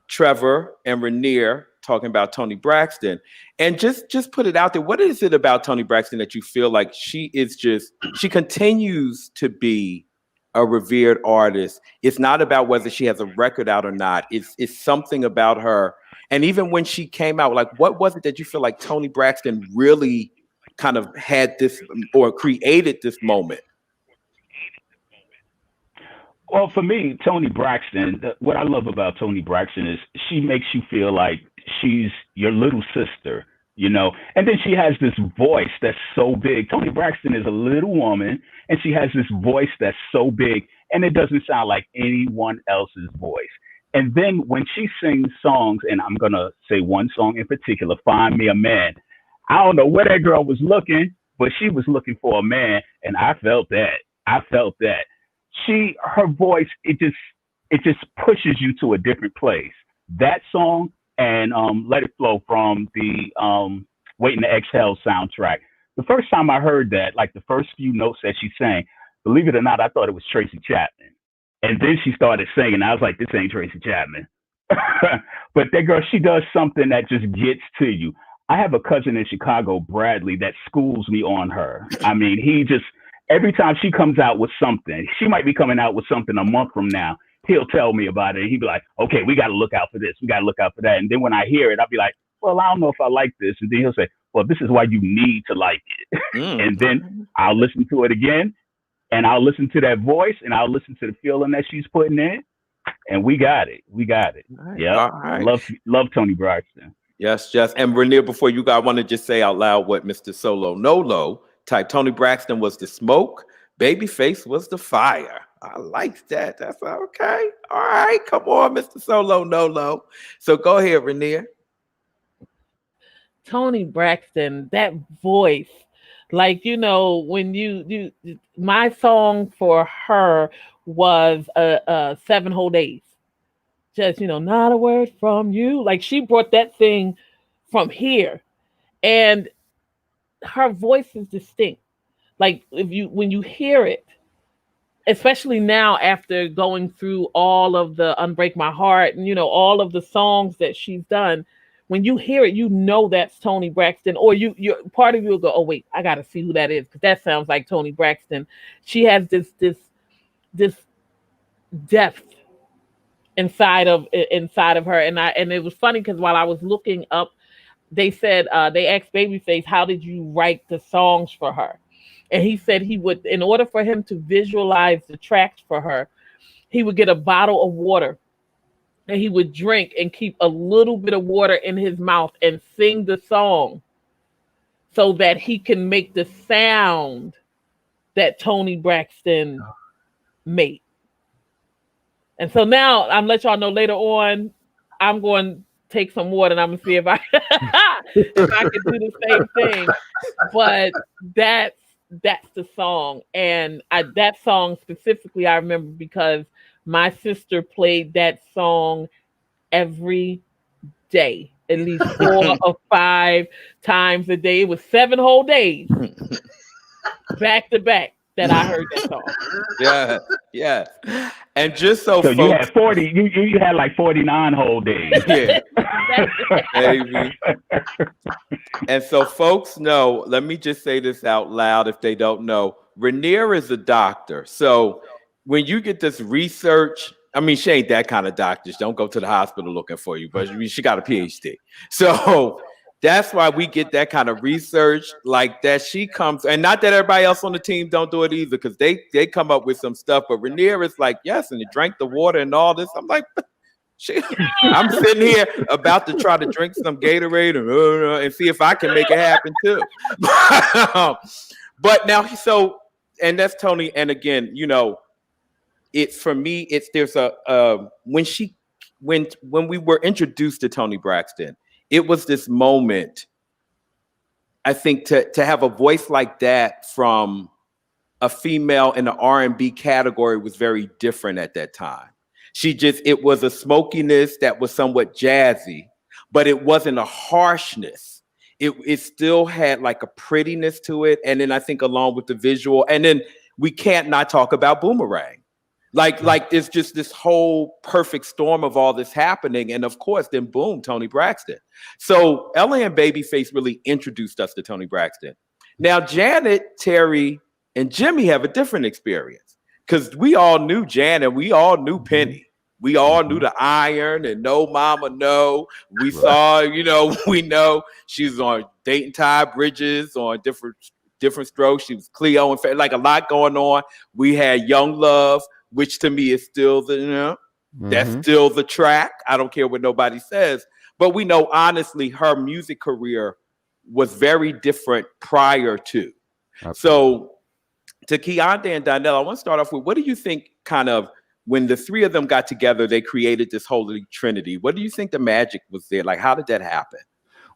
Trevor and Rainier talking about Tony Braxton, and just put it out there. What is it about Tony Braxton that you feel like she continues to be a revered artist? It's not about whether she has a record out or not. It's something about her. And even when she came out, like, what was it that you feel like Tony Braxton really kind of had this or created this moment? Well, for me, Tony Braxton, what I love about Tony Braxton is she makes you feel like she's your little sister, you know, and then she has this voice that's so big. Tony Braxton is a little woman and she has this voice that's so big and it doesn't sound like anyone else's voice. And then when she sings songs, and I'm going to say one song in particular, Find Me a Man, I don't know where that girl was looking, but she was looking for a man, and I felt that. Her voice, it just pushes you to a different place. That song and Let It Flow from the Waiting to Exhale soundtrack. The first time I heard that, like the first few notes that she sang, believe it or not, I thought it was Tracy Chapman. And then she started singing. I was like, this ain't Tracy Chapman. But that girl, she does something that just gets to you. I have a cousin in Chicago, Bradley, that schools me on her. I mean, every time she comes out with something, she might be coming out with something a month from now. He'll tell me about it. He'd be like, okay, we got to look out for this. We got to look out for that. And then when I hear it, I'll be like, well, I don't know if I like this. And then he'll say, well, this is why you need to like it. And then I'll listen to it again, and I'll listen to that voice, and I'll listen to the feeling that she's putting in. And we got it. Right. Yeah. Right. Love Toni Braxton. Yes. And Rainier, before you go, I want to just say out loud what Mr. Solo Nolo typed. Toni Braxton was the smoke. Babyface was the fire. I like that. That's okay. All right. Come on, Mr. Solo Nolo. So go ahead, Rainier. Toni Braxton, that voice, like, you know, when you my song for her was 7 whole days. Just, you know, not a word from you. Like, she brought that thing from here, and her voice is distinct. Like, when you hear it, especially now after going through all of the Unbreak My Heart and, you know, all of the songs that she's done, when you hear it, you know that's Toni Braxton, or you're part of you will go, oh wait, I gotta see who that is, because that sounds like Toni Braxton. She has this depth inside of her, and it was funny because while I was looking up, they said they asked Babyface, how did you write the songs for her? And he said he would, in order for him to visualize the tracks for her, he would get a bottle of water and he would drink and keep a little bit of water in his mouth and sing the song so that he can make the sound that Toni Braxton made. And so now I'm let y'all know later on, I'm going to take some water and I'm going to see if I can do the same thing. But that's the song. And that song specifically, I remember because my sister played that song every day, at least 4 or 5 times a day. It was 7 whole days back to back that I heard that song. Yeah. And just so folks, you had 40, you had like 49 whole days. Yeah. Baby. And so folks know, let me just say this out loud if they don't know. Rainier is a doctor. So when you get this research, I mean, she ain't that kind of doctor. She don't go to the hospital looking for you, but she got a PhD. So that's why we get that kind of research like that. She comes, and not that everybody else on the team don't do it either, because they come up with some stuff. But Rainier is like, yes, and he drank the water and all this. I'm like, I'm sitting here about to try to drink some Gatorade and see if I can make it happen too. But now, and that's Toni. And again, you know, it's for me. There's when we were introduced to Toni Braxton, it was this moment. I think to have a voice like that from a female in the R&B category was very different at that time. It was a smokiness that was somewhat jazzy, but it wasn't a harshness. It still had like a prettiness to it. And then I think along with the visual, and then we can't not talk about Boomerang. Like there's just this whole perfect storm of all this happening. And of course, then boom, Toni Braxton. So LA and Babyface really introduced us to Toni Braxton. Now, Janet, Terry, and Jimmy have a different experience because we all knew Janet, we all knew Penny. We all knew the Iron and No Mama No. We saw, you know, we know she was on Dayton Ty Bridges on different strokes. She was Cleo and like a lot going on. We had Young Love, which to me is still that's still the track. I don't care what nobody says. But we know, honestly, her music career was very different prior to. Absolutely. So to Keontae and Donnell, I want to start off with, what do you think kind of, when the three of them got together, they created this holy trinity? What do you think the magic was there? Like, how did that happen?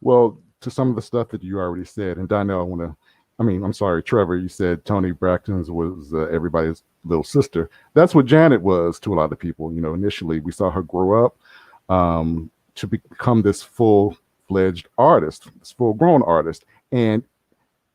Well, to some of the stuff that you already said, and Donnell, I want to I'm sorry, Trevor, you said Tony Braxton's was everybody's little sister. That's what Janet was to a lot of people. Initially we saw her grow up to become this full-fledged artist, this full-grown artist. And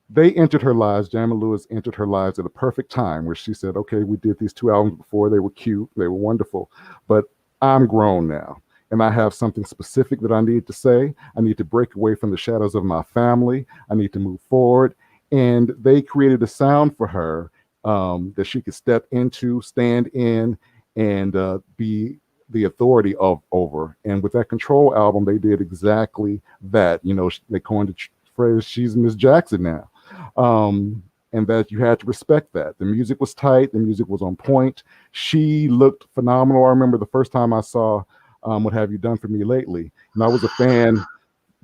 they entered her lives. Jamie Lewis entered her lives at a perfect time where she said, okay, we did these 2 albums before. They were cute. They were wonderful. But I'm grown now. And I have something specific that I need to say. I need to break away from the shadows of my family. I need to move forward. And they created a sound for her that she could step into, stand in, and be the authority over. And with that Control album, they did exactly that. They coined the phrase, she's Miss Jackson now. And that you had to respect that. The music was tight. The music was on point. She looked phenomenal. I remember the first time I saw What Have You Done For Me Lately? And I was a fan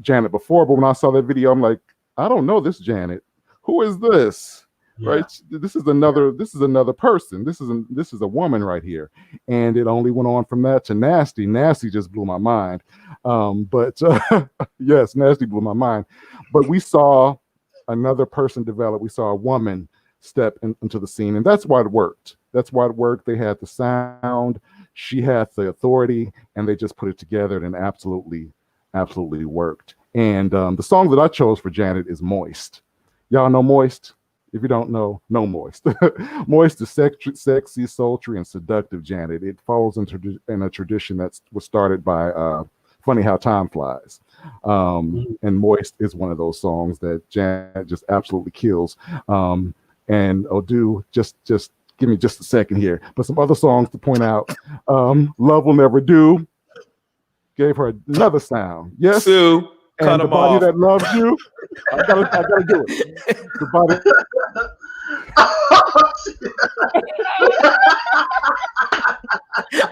Janet before, but when I saw that video, I'm like, I don't know this Janet. Who is this? Yeah. Right? This is another person. This is a woman right here. And it only went on from that to Nasty. Nasty just blew my mind. Yes, Nasty blew my mind. But we saw another person develop. We saw a woman step into the scene, and that's why it worked. They had the sound, she had the authority, and they just put it together, and absolutely worked. And the song that I chose for Janet is Moist. Y'all know Moist? If you don't know Moist. Moist is sexy, sultry, and seductive Janet. It falls in a tradition that was started by Funny How Time Flies. And Moist is one of those songs that Janet just absolutely kills. And Odu, just give me just a second here. But some other songs to point out. Love Will Never Do gave her another sound. Yes. Sue, cut and the him body off. that loves you. I gotta do it. The body.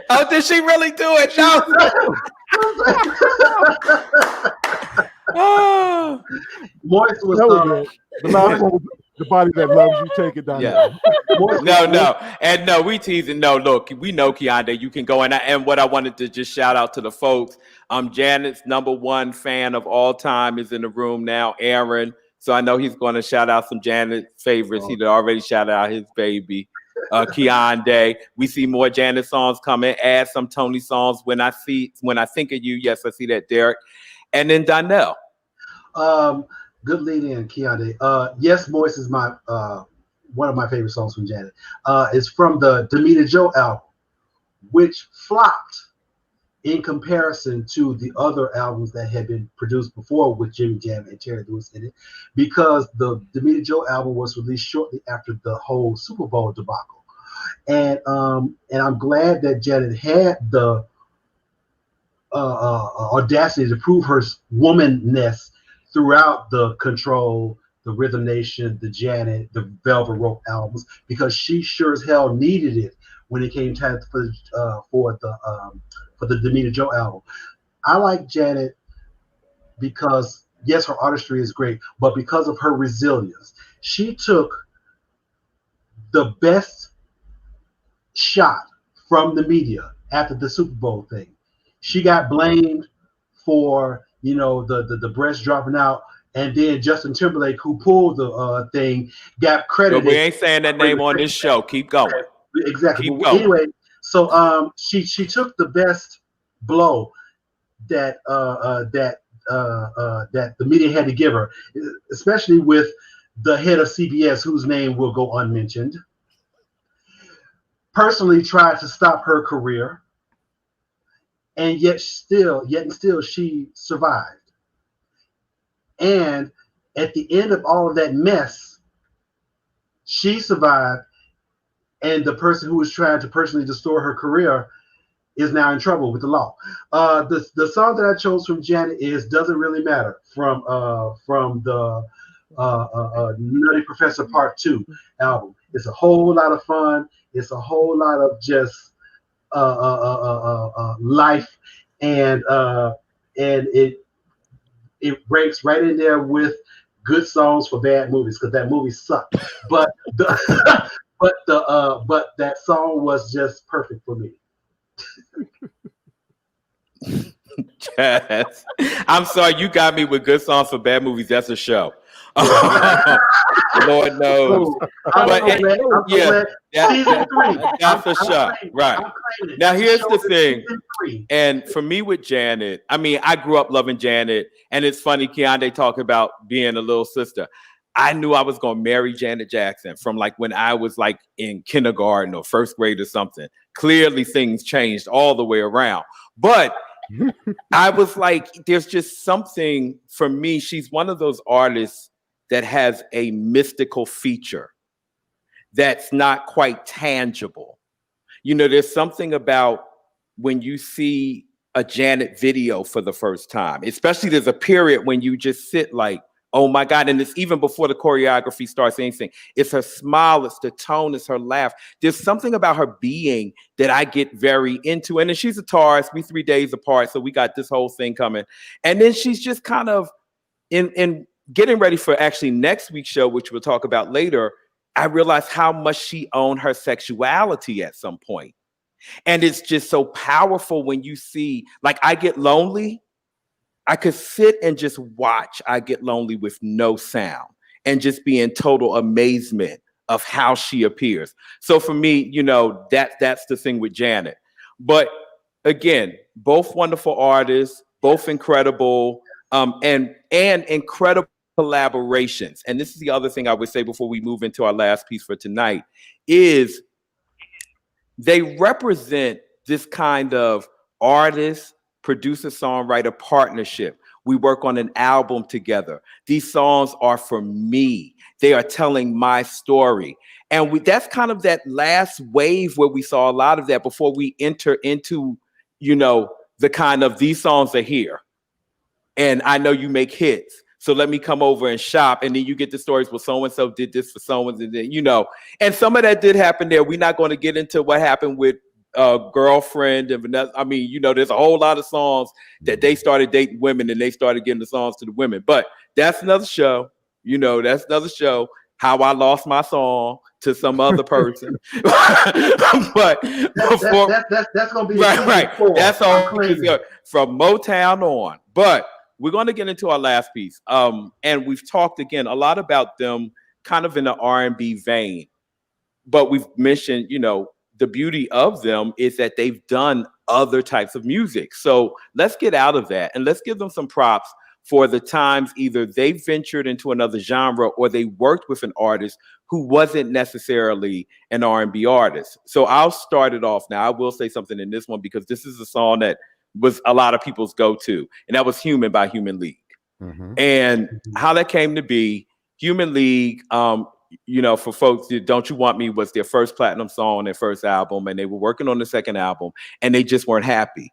Oh, did she really do it? No. Oh. Moist was the last one was The Body That Loves You. Take it down. Yeah. No, we teasing. No, look, we know Keonda, you can go in. And what I wanted to just shout out to the folks. Janet's #1 fan of all time is in the room now, Aaron. So I know he's going to shout out some Janet favorites. He'd already shouted out his baby, Keonda. We see more Janet songs coming. Add some Tony songs. When I think of you, yes, I see that, Derek. And then Donnell. Good lead in, Keonda. Yes, Moist is my one of my favorite songs from Janet. It's from the Demita Joe album, which flopped in comparison to the other albums that had been produced before with Jimmy Jam and Terry Lewis in it, because the Demita Joe album was released shortly after the whole Super Bowl debacle. And I'm glad that Janet had the audacity to prove her womanness throughout the Control, the Rhythm Nation, the Janet, the Velvet Rope albums, because she sure as hell needed it when it came time for the Demita Joe album. I like Janet because, yes, her artistry is great, but because of her resilience. She took the best shot from the media after the Super Bowl thing. She got blamed for, the breast dropping out, and then Justin Timberlake, who pulled the thing, got credited. But we ain't saying that name on this show. Keep going. Exactly. Keep going. Anyway, so she took the best blow that that the media had to give her, especially with the head of CBS, whose name will go unmentioned, personally tried to stop her career, and yet still she survived. And at the end of all of that mess, she survived, and the person who was trying to personally destroy her career is now in trouble with the law. The song that I chose from Janet is "Doesn't Really Matter" from the Nutty Professor Part 2 album. It's a whole lot of fun. It's a whole lot of just life, and it ranks right in there with good songs for bad movies, because that movie sucked. But but that song was just perfect for me. Yes. I'm sorry, you got me with good songs for bad movies. That's a show. Lord knows. That's a shot. Right. Now, here's the thing. And for me with Janet, I mean, I grew up loving Janet. And it's funny, Keondae talking about being a little sister. I knew I was going to marry Janet Jackson from like when I was like in kindergarten or first grade or something. Clearly, things changed all the way around. But I was like, there's just something for me. She's one of those artists that has a mystical feature that's not quite tangible. You know, there's something about when you see a Janet video for the first time, especially there's a period when you just sit like, oh my God. And it's even before the choreography starts anything. It's her smile, it's the tone, it's her laugh. There's something about her being that I get very into. And then she's a Taurus, we 3 days apart. So we got this whole thing coming. And then she's just kind of in getting ready for actually next week's show, which we'll talk about later. I realized how much she owned her sexuality at some point. And it's just so powerful when you see, like, I Get Lonely. I could sit and just watch I Get Lonely with no sound and just be in total amazement of how she appears. So for me, you know, that's the thing with Janet. But again, both wonderful artists, both incredible, and incredible collaborations. And this is the other thing I would say before we move into our last piece for tonight, is they represent this kind of artist, producer, songwriter partnership. We work on an album together. These songs are for me. They are telling my story. And that's kind of that last wave where we saw a lot of that before we enter into, you know, the kind of these songs are here. And I know you make hits. So let me come over and shop. And then you get the stories, well, so-and-so did this for so-and-so, you know. And some of that did happen there. We're not going to get into what happened with Girlfriend and Vanessa. I mean, you know, there's a whole lot of songs that they started dating women and they started giving the songs to the women. But that's another show. You know, that's another show. How I lost my song to some other person. But that's gonna be right. That's all from Motown on. But we're going to get into our last piece. And we've talked again a lot about them kind of in the R&B vein. But we've mentioned, you know, the beauty of them is that they've done other types of music. So let's get out of that and let's give them some props for the times either they ventured into another genre or they worked with an artist who wasn't necessarily an R&B artist. So I'll start it off now. I will say something in this one because this is a song that was a lot of people's go-to, and that was Human by Human League. And how that came to be, Human League, you know, for folks, Don't You Want Me was their first platinum song on their first album, and they were working on the second album, and they just weren't happy.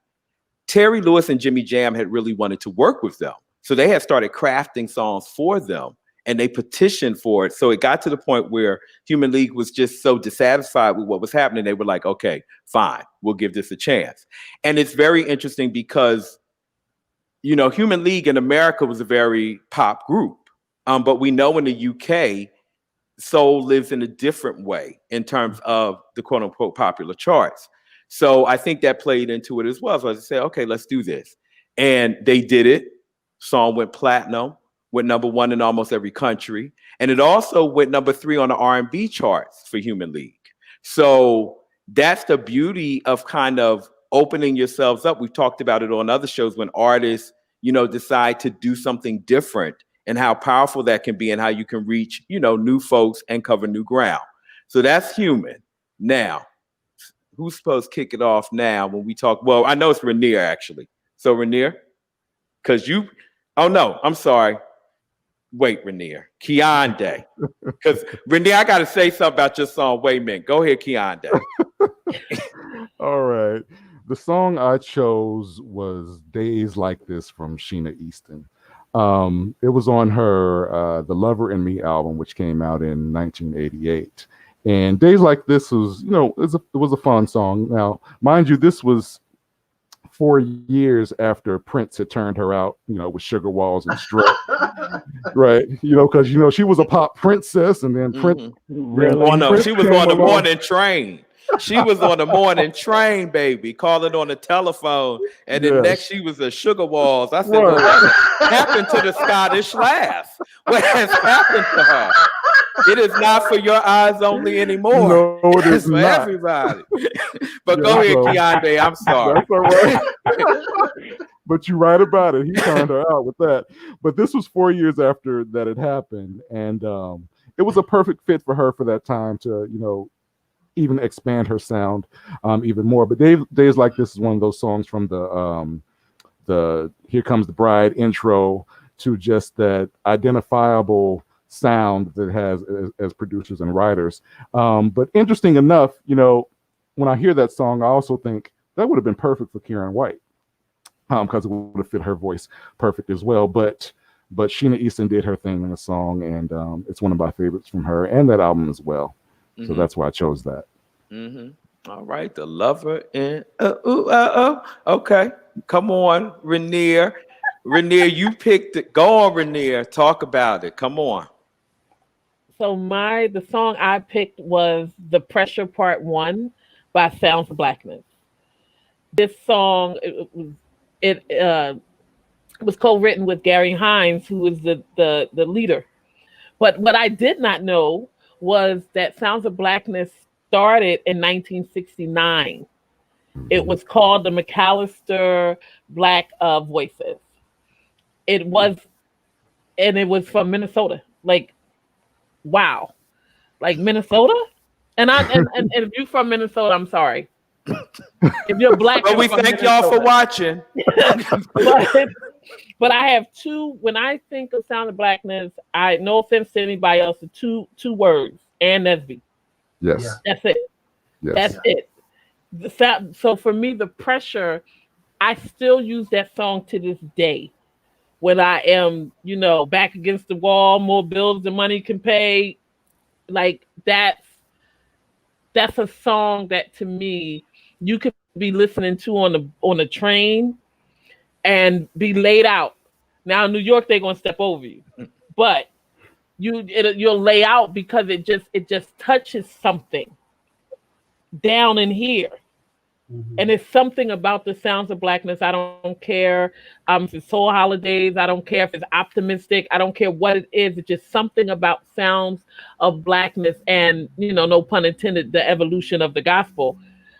Terry Lewis and Jimmy Jam had really wanted to work with them. So they had started crafting songs for them, and they petitioned for it. So it got to the point where Human League was just so dissatisfied with what was happening. They were like, okay, fine, we'll give this a chance. And it's very interesting because, you know, Human League in America was a very pop group. But we know in the UK, soul lives in a different way in terms of the quote unquote popular charts. So I think that played into it as well. So I said, okay, let's do this. And they did it. Song went platinum, went #1 in almost every country. And it also went #3 on the R&B charts for Human League. So that's the beauty of kind of opening yourselves up. We've talked about it on other shows when artists, you know, decide to do something different and how powerful that can be and how you can reach, you know, new folks and cover new ground. So that's Human. Now, who's supposed to kick it off now when we talk? Well, I know it's Rainier actually. So Rainier, because you, oh no, I'm sorry. Wait, Rainier, Keondae. Because Rainier, I got to say something about your song. Wait a minute. Go ahead, Keondae. All right. The song I chose was Days Like This from Sheena Easton. It was on her The Lover in Me album, which came out in 1988. And Days Like This was, you know, it was a fun song. Now, mind you, this was 4 years after Prince had turned her out, you know, with Sugar Walls and Strut. Right. You know, because, you know, she was a pop princess and then Prince. She was on the morning train. She was on the morning train, baby, calling on the telephone, and then next she was at Sugar Walls. I said, well, what happened to the Scottish laugh? What has happened to her? It is not for your eyes only anymore. No, it is for not. everybody. But go ahead, Keondae. I'm sorry. That's all right. But you're right about it. He turned her out with that. But this was 4 years after that had happened, and it was a perfect fit for her for that time to, even expand her sound even more. But Days Like This is one of those songs from the Here Comes the Bride intro to just that identifiable sound that has as producers and writers. But interesting enough, when I hear that song, I also think that would have been perfect for Karen White, because it would have fit her voice perfect as well. But Sheena Easton did her thing in the song, and it's one of my favorites from her and that album as well. So that's why I chose that. All right, The Lover and okay, come on, Rainier. Rainier, you picked it. Go on, Rainier. Talk about it. Come on. So the song I picked was The Pressure Part 1 by Sounds of Blackness. This song it was co-written with Gary Hines, who was the leader. But what I did not know was that Sounds of Blackness started in 1969. It was called the McAllister Black Voices. It was from Minnesota. Like, wow, like Minnesota. And if you're from Minnesota, I'm sorry. If you're Black, but we thank y'all for watching. But I have two. When I think of Sound of Blackness, no offense to anybody else, two words: Ann Nesby. Yes, that's it. Yes. That's it. So for me, The Pressure, I still use that song to this day. When I am, back against the wall, more bills than money can pay, like that's a song that to me you could be listening to on a train and be laid out. Now in New York they're gonna step over you, but you'll lay out because it just touches something down in here. And it's something about the Sounds of Blackness. I don't care if it's Soul Holidays. I don't care if it's optimistic. I don't care what it is. It's just something about Sounds of Blackness and, no pun intended, the evolution of the gospel.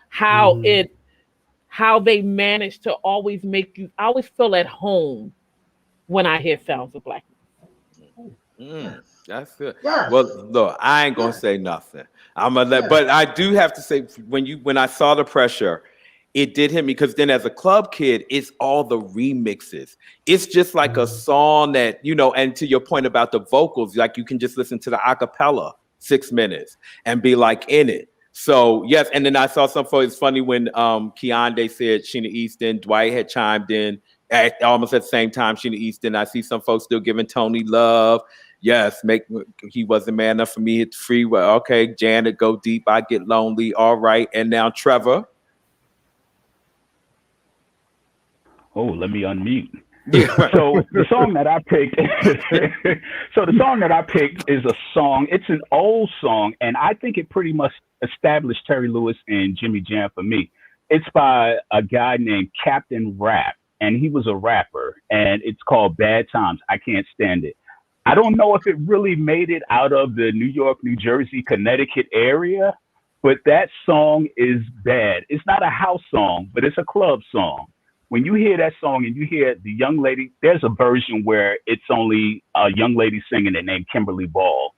How they manage to always make you, I always feel at home when I hear Sounds of Blackness. That's good. Yes. Well, look, I ain't gonna say nothing. I'm gonna let, but I do have to say, when I saw The Pressure, it did hit me, because then as a club kid, it's all the remixes. It's just like a song that, and to your point about the vocals, like you can just listen to the acapella 6 minutes and be like in it. So yes, and then I saw some folks. It's funny when Keondae said Sheena Easton, Dwight had chimed in almost at the same time. Sheena Easton. I see some folks still giving Tony love. Yes, he wasn't man enough for me. Hit the freeway. Okay, Janet, Go Deep. I Get Lonely. All right, and now Trevor. Oh, let me unmute. So the song that I picked, is a song. It's an old song, and I think it pretty much established Terry Lewis and Jimmy Jam for me. It's by a guy named Captain Rap, and he was a rapper, and it's called Bad Times. I Can't Stand It. I don't know if it really made it out of the New York, New Jersey, Connecticut area, but that song is bad. It's not a house song, but it's a club song. When you hear that song and you hear the young lady, there's a version where it's only a young lady singing it named Kimberly Ball.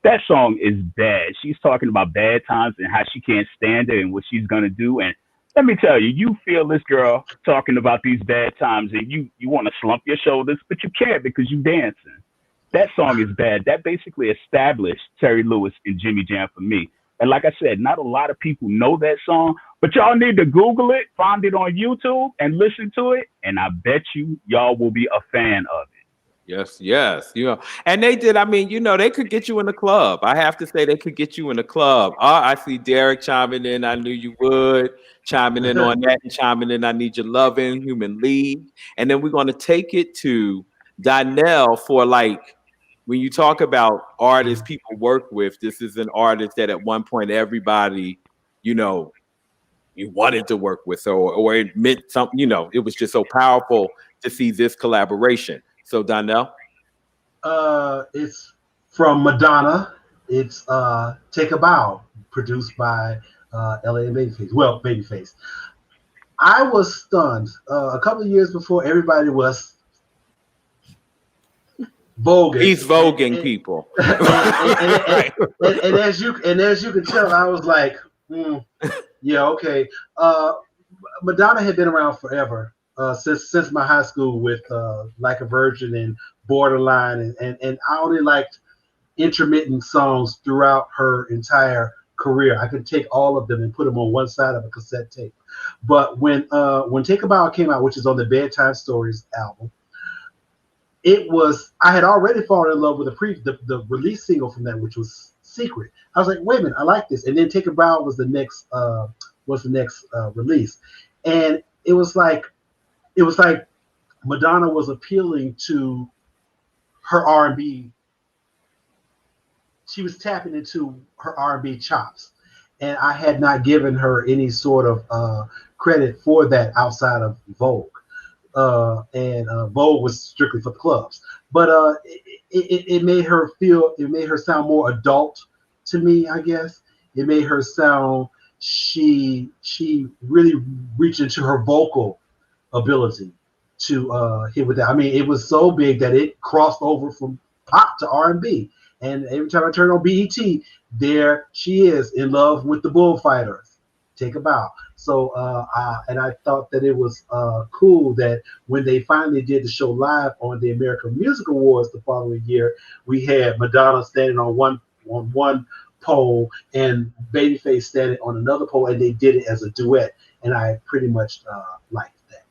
That song is bad. She's talking about bad times and how she can't stand it and what she's going to do. And let me tell you, you feel this girl talking about these bad times and you want to slump your shoulders, but you can't because you dancing. That song is bad. That basically established Terry Lewis and Jimmy Jam for me. And like I said, not a lot of people know that song, but y'all need to Google it, find it on YouTube, and listen to it. And I bet y'all will be a fan of it. Yes. And they did. I mean, they could get you in the club. I have to say they could get you in the club. I see Derek chiming in. I knew you would chiming in on that and chiming in. I Need Your Loving, Human League. And then we're going to take it to Donnell for when you talk about artists people work with, this is an artist that at one point everybody, you know, you wanted to work with her, or it meant something, you know, it was just so powerful to see this collaboration. So Donnell? It's from Madonna. It's Take a Bow, produced by LA and Babyface. Well, Babyface. I was stunned. A couple of years before, everybody was voguing. He's voguing people. And as you can tell, I was like, yeah, okay. Madonna had been around forever, since my high school with Like a Virgin and Borderline, and I only liked intermittent songs throughout her entire career. I could take all of them and put them on one side of a cassette tape. But when Take a Bow came out, which is on the Bedtime Stories album, I had already fallen in love with the release single from that, which was Secret. I was like, wait a minute, I like this. And then Take a Bow was the next release, and it was like Madonna was appealing to her R&B. She was tapping into her R&B chops, and I had not given her any sort of credit for that outside of Vogue. And Vogue was strictly for the clubs, but it made her sound more adult to me, I guess. It made her sound, she really reached into her vocal ability to hit with that. I mean, it was so big that it crossed over from pop to R&B. And every time I turn on BET, there she is in love with the bullfighters. Take a Bow. So, and I thought that it was cool that when they finally did the show live on the American Music Awards the following year, we had Madonna standing on one pole and Babyface standing on another pole, and they did it as a duet, and I pretty much liked that.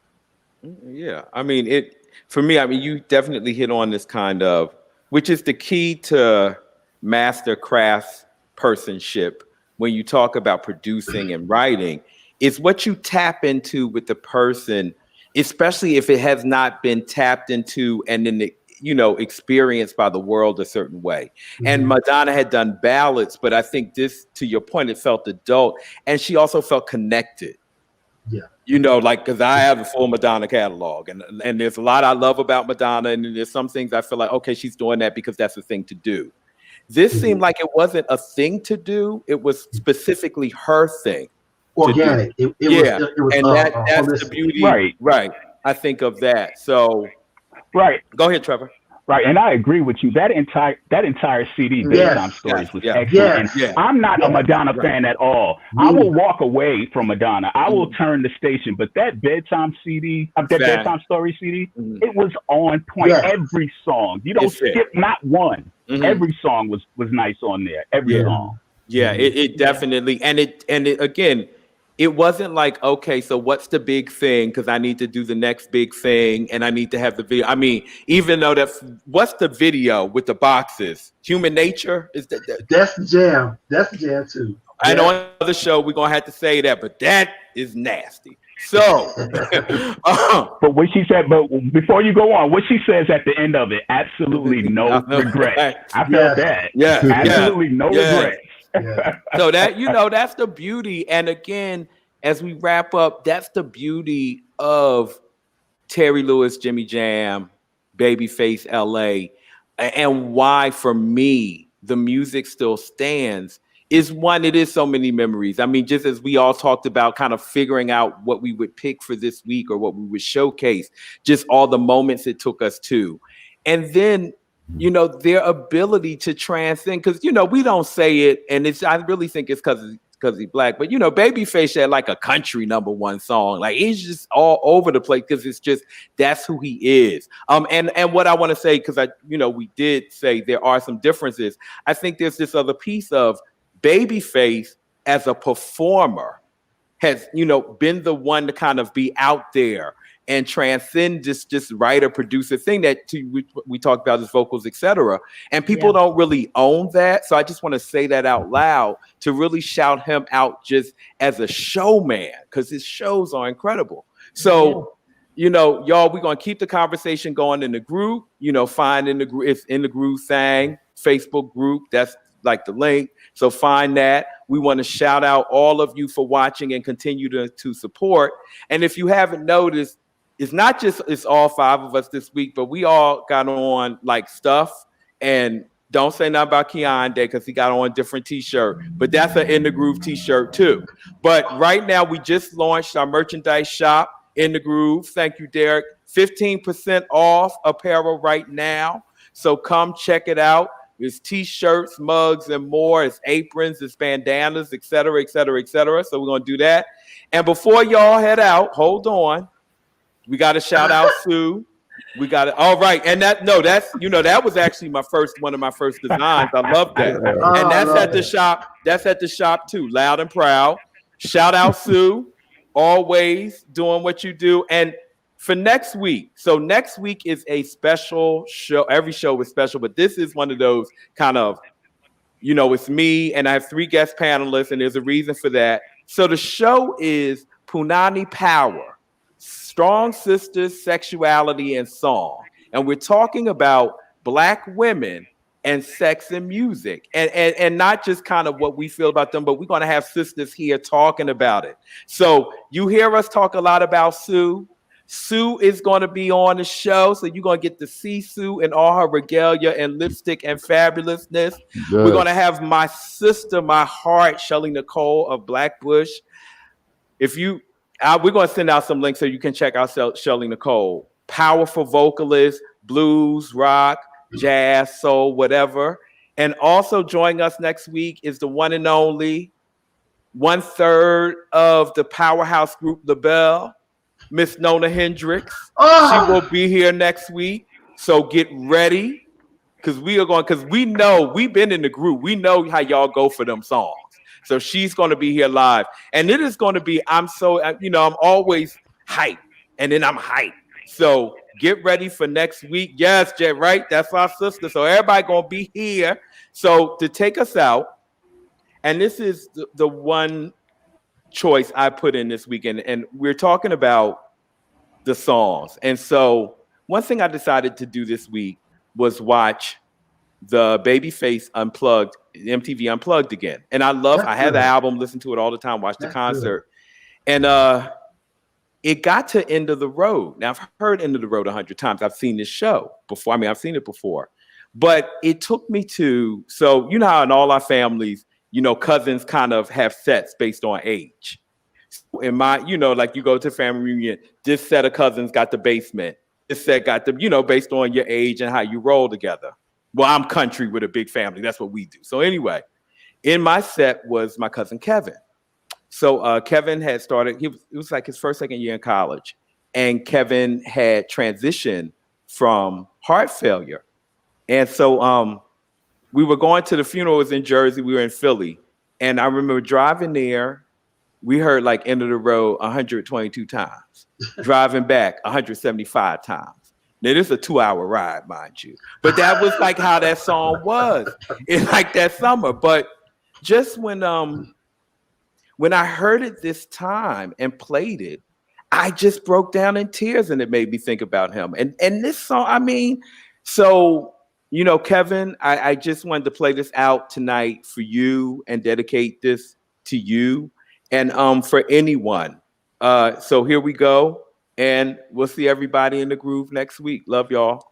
Yeah, I mean, for me, I mean, you definitely hit on this kind of, which is the key to master craftspersonship when you talk about producing and writing. It's what you tap into with the person, especially if it has not been tapped into and then, you know, experienced by the world a certain way. Mm-hmm. And Madonna had done ballads, but I think this, to your point, it felt adult, and she also felt connected. Yeah. You know, like, because I have a full Madonna catalog, and there's a lot I love about Madonna, and there's some things I feel like, okay, she's doing that because that's the thing to do. This seemed like it wasn't a thing to do. It was specifically her thing. Organic. It was and that's the beauty. Right. I think of that. So, right. Go ahead, Trevor. Right, and I agree with you. That entire CD, Bedtime Stories, was excellent. And I'm not a Madonna fan at all. I will walk away from Madonna. I will turn the station. But that Bedtime CD, Bedtime Story CD, it was on point. Every song, you don't skip not one. Every song was nice on there. Every song. Yeah, it definitely, and it again. It wasn't like, okay, so what's the big thing? Because I need to do the next big thing, and I need to have the video. I mean, even though what's the video with the boxes? Human Nature is that? That's the jam. That's the jam too. I know on the show we're gonna have to say that, but that is nasty. So, but what she said, but before you go on, what she says at the end of it, absolutely no regret. I felt that. Yeah, absolutely no regret. Yeah. So that, you know, that's the beauty. And again, as we wrap up, that's the beauty of Terry Lewis, Jimmy Jam, Babyface, LA, and why for me the music still stands is one, it is so many memories. I mean, just as we all talked about kind of figuring out what we would pick for this week or what we would showcase, just all the moments it took us to. And then, you know, their ability to transcend, because, you know, we don't say it, and I really think it's because he's black, but, you know, Babyface had like a country #1 song. Like, he's just all over the place because it's just, that's who he is. And what I want to say, because we did say there are some differences. I think there's this other piece of Babyface as a performer has, you know, been the one to kind of be out there and transcend just writer producer thing that we talked about, his vocals, etc. And people don't really own that. So I just want to say that out loud to really shout him out just as a showman, because his shows are incredible. So, you know, y'all, we're going to keep the conversation going in the group, you know, find in the group, it's in the Groove Thang Facebook group. That's like the link. So find that. We want to shout out all of you for watching and continue to support. And if you haven't noticed, it's not just it's all 5 of us this week, but we all got on like stuff. And don't say nothing about Keon Day because he got on a different t-shirt, but that's an In the Groove t-shirt too. But right now we just launched our merchandise shop, In the Groove. Thank you, Derek. 15% off apparel right now. So come check it out. There's t-shirts, mugs, and more. It's aprons, it's bandanas, et cetera, et cetera, et cetera. So we're going to do that. And before y'all head out, hold on. We got to shout out Sue. We got it. All right. And that was actually one of my first designs. I love that. And that's at the shop. That's at the shop too. Loud and Proud. Shout out Sue. Always doing what you do. And for next week. So next week is a special show. Every show is special, but this is one of those kind of, it's me and I have 3 guest panelists and there's a reason for that. So the show is Punani Power. Strong Sisters, Sexuality, and Song. And we're talking about Black women and sex and music. And not just kind of what we feel about them, but we're going to have sisters here talking about it. So you hear us talk a lot about Sue. Sue is going to be on the show. So you're going to get to see Sue in all her regalia and lipstick and fabulousness. Yes. We're going to have my sister, my heart, Shelly Nicole of Black Bush. We're going to send out some links so you can check out Shelly Nicole. Powerful vocalist, blues, rock, jazz, soul, whatever. And also joining us next week is the one and only 1/3 of the powerhouse group LaBelle, Miss Nona Hendricks. She will be here next week. So get ready because we know we've been in the group. We know how y'all go for them songs. So she's going to be here live. And it is going to be, I'm always hyped. And then I'm hyped. So get ready for next week. Yes, Jay, right? That's our sister. So everybody going to be here. So to take us out, and this is the one choice I put in this weekend. And we're talking about the songs. And so one thing I decided to do this week was watch the Babyface Unplugged, MTV Unplugged again. And I had the album, listen to it all the time, watch the concert. And it got to End of the Road. Now, I've heard End of the Road 100 times. I've seen this show before. I mean, I've seen it before. But it took me to, so you know how in all our families, cousins kind of have sets based on age. In my, like you go to family reunion, this set of cousins got the basement. This set got the, based on your age and how you roll together. Well, I'm country with a big family. That's what we do. So anyway, in my set was my cousin Kevin. So Kevin had started, it was like his first, second year in college. And Kevin had transitioned from heart failure. And so we were going to the funeral. It was in Jersey. We were in Philly. And I remember driving there. We heard like End of the Road 122 times. Driving back 175 times. Now, this is a 2-hour ride, mind you. But that was like how that song was in like that summer. But just when I heard it this time and played it, I just broke down in tears and it made me think about him. And this song, I mean, so, Kevin, I just wanted to play this out tonight for you and dedicate this to you and for anyone. So here we go. And we'll see everybody in the groove next week. Love y'all.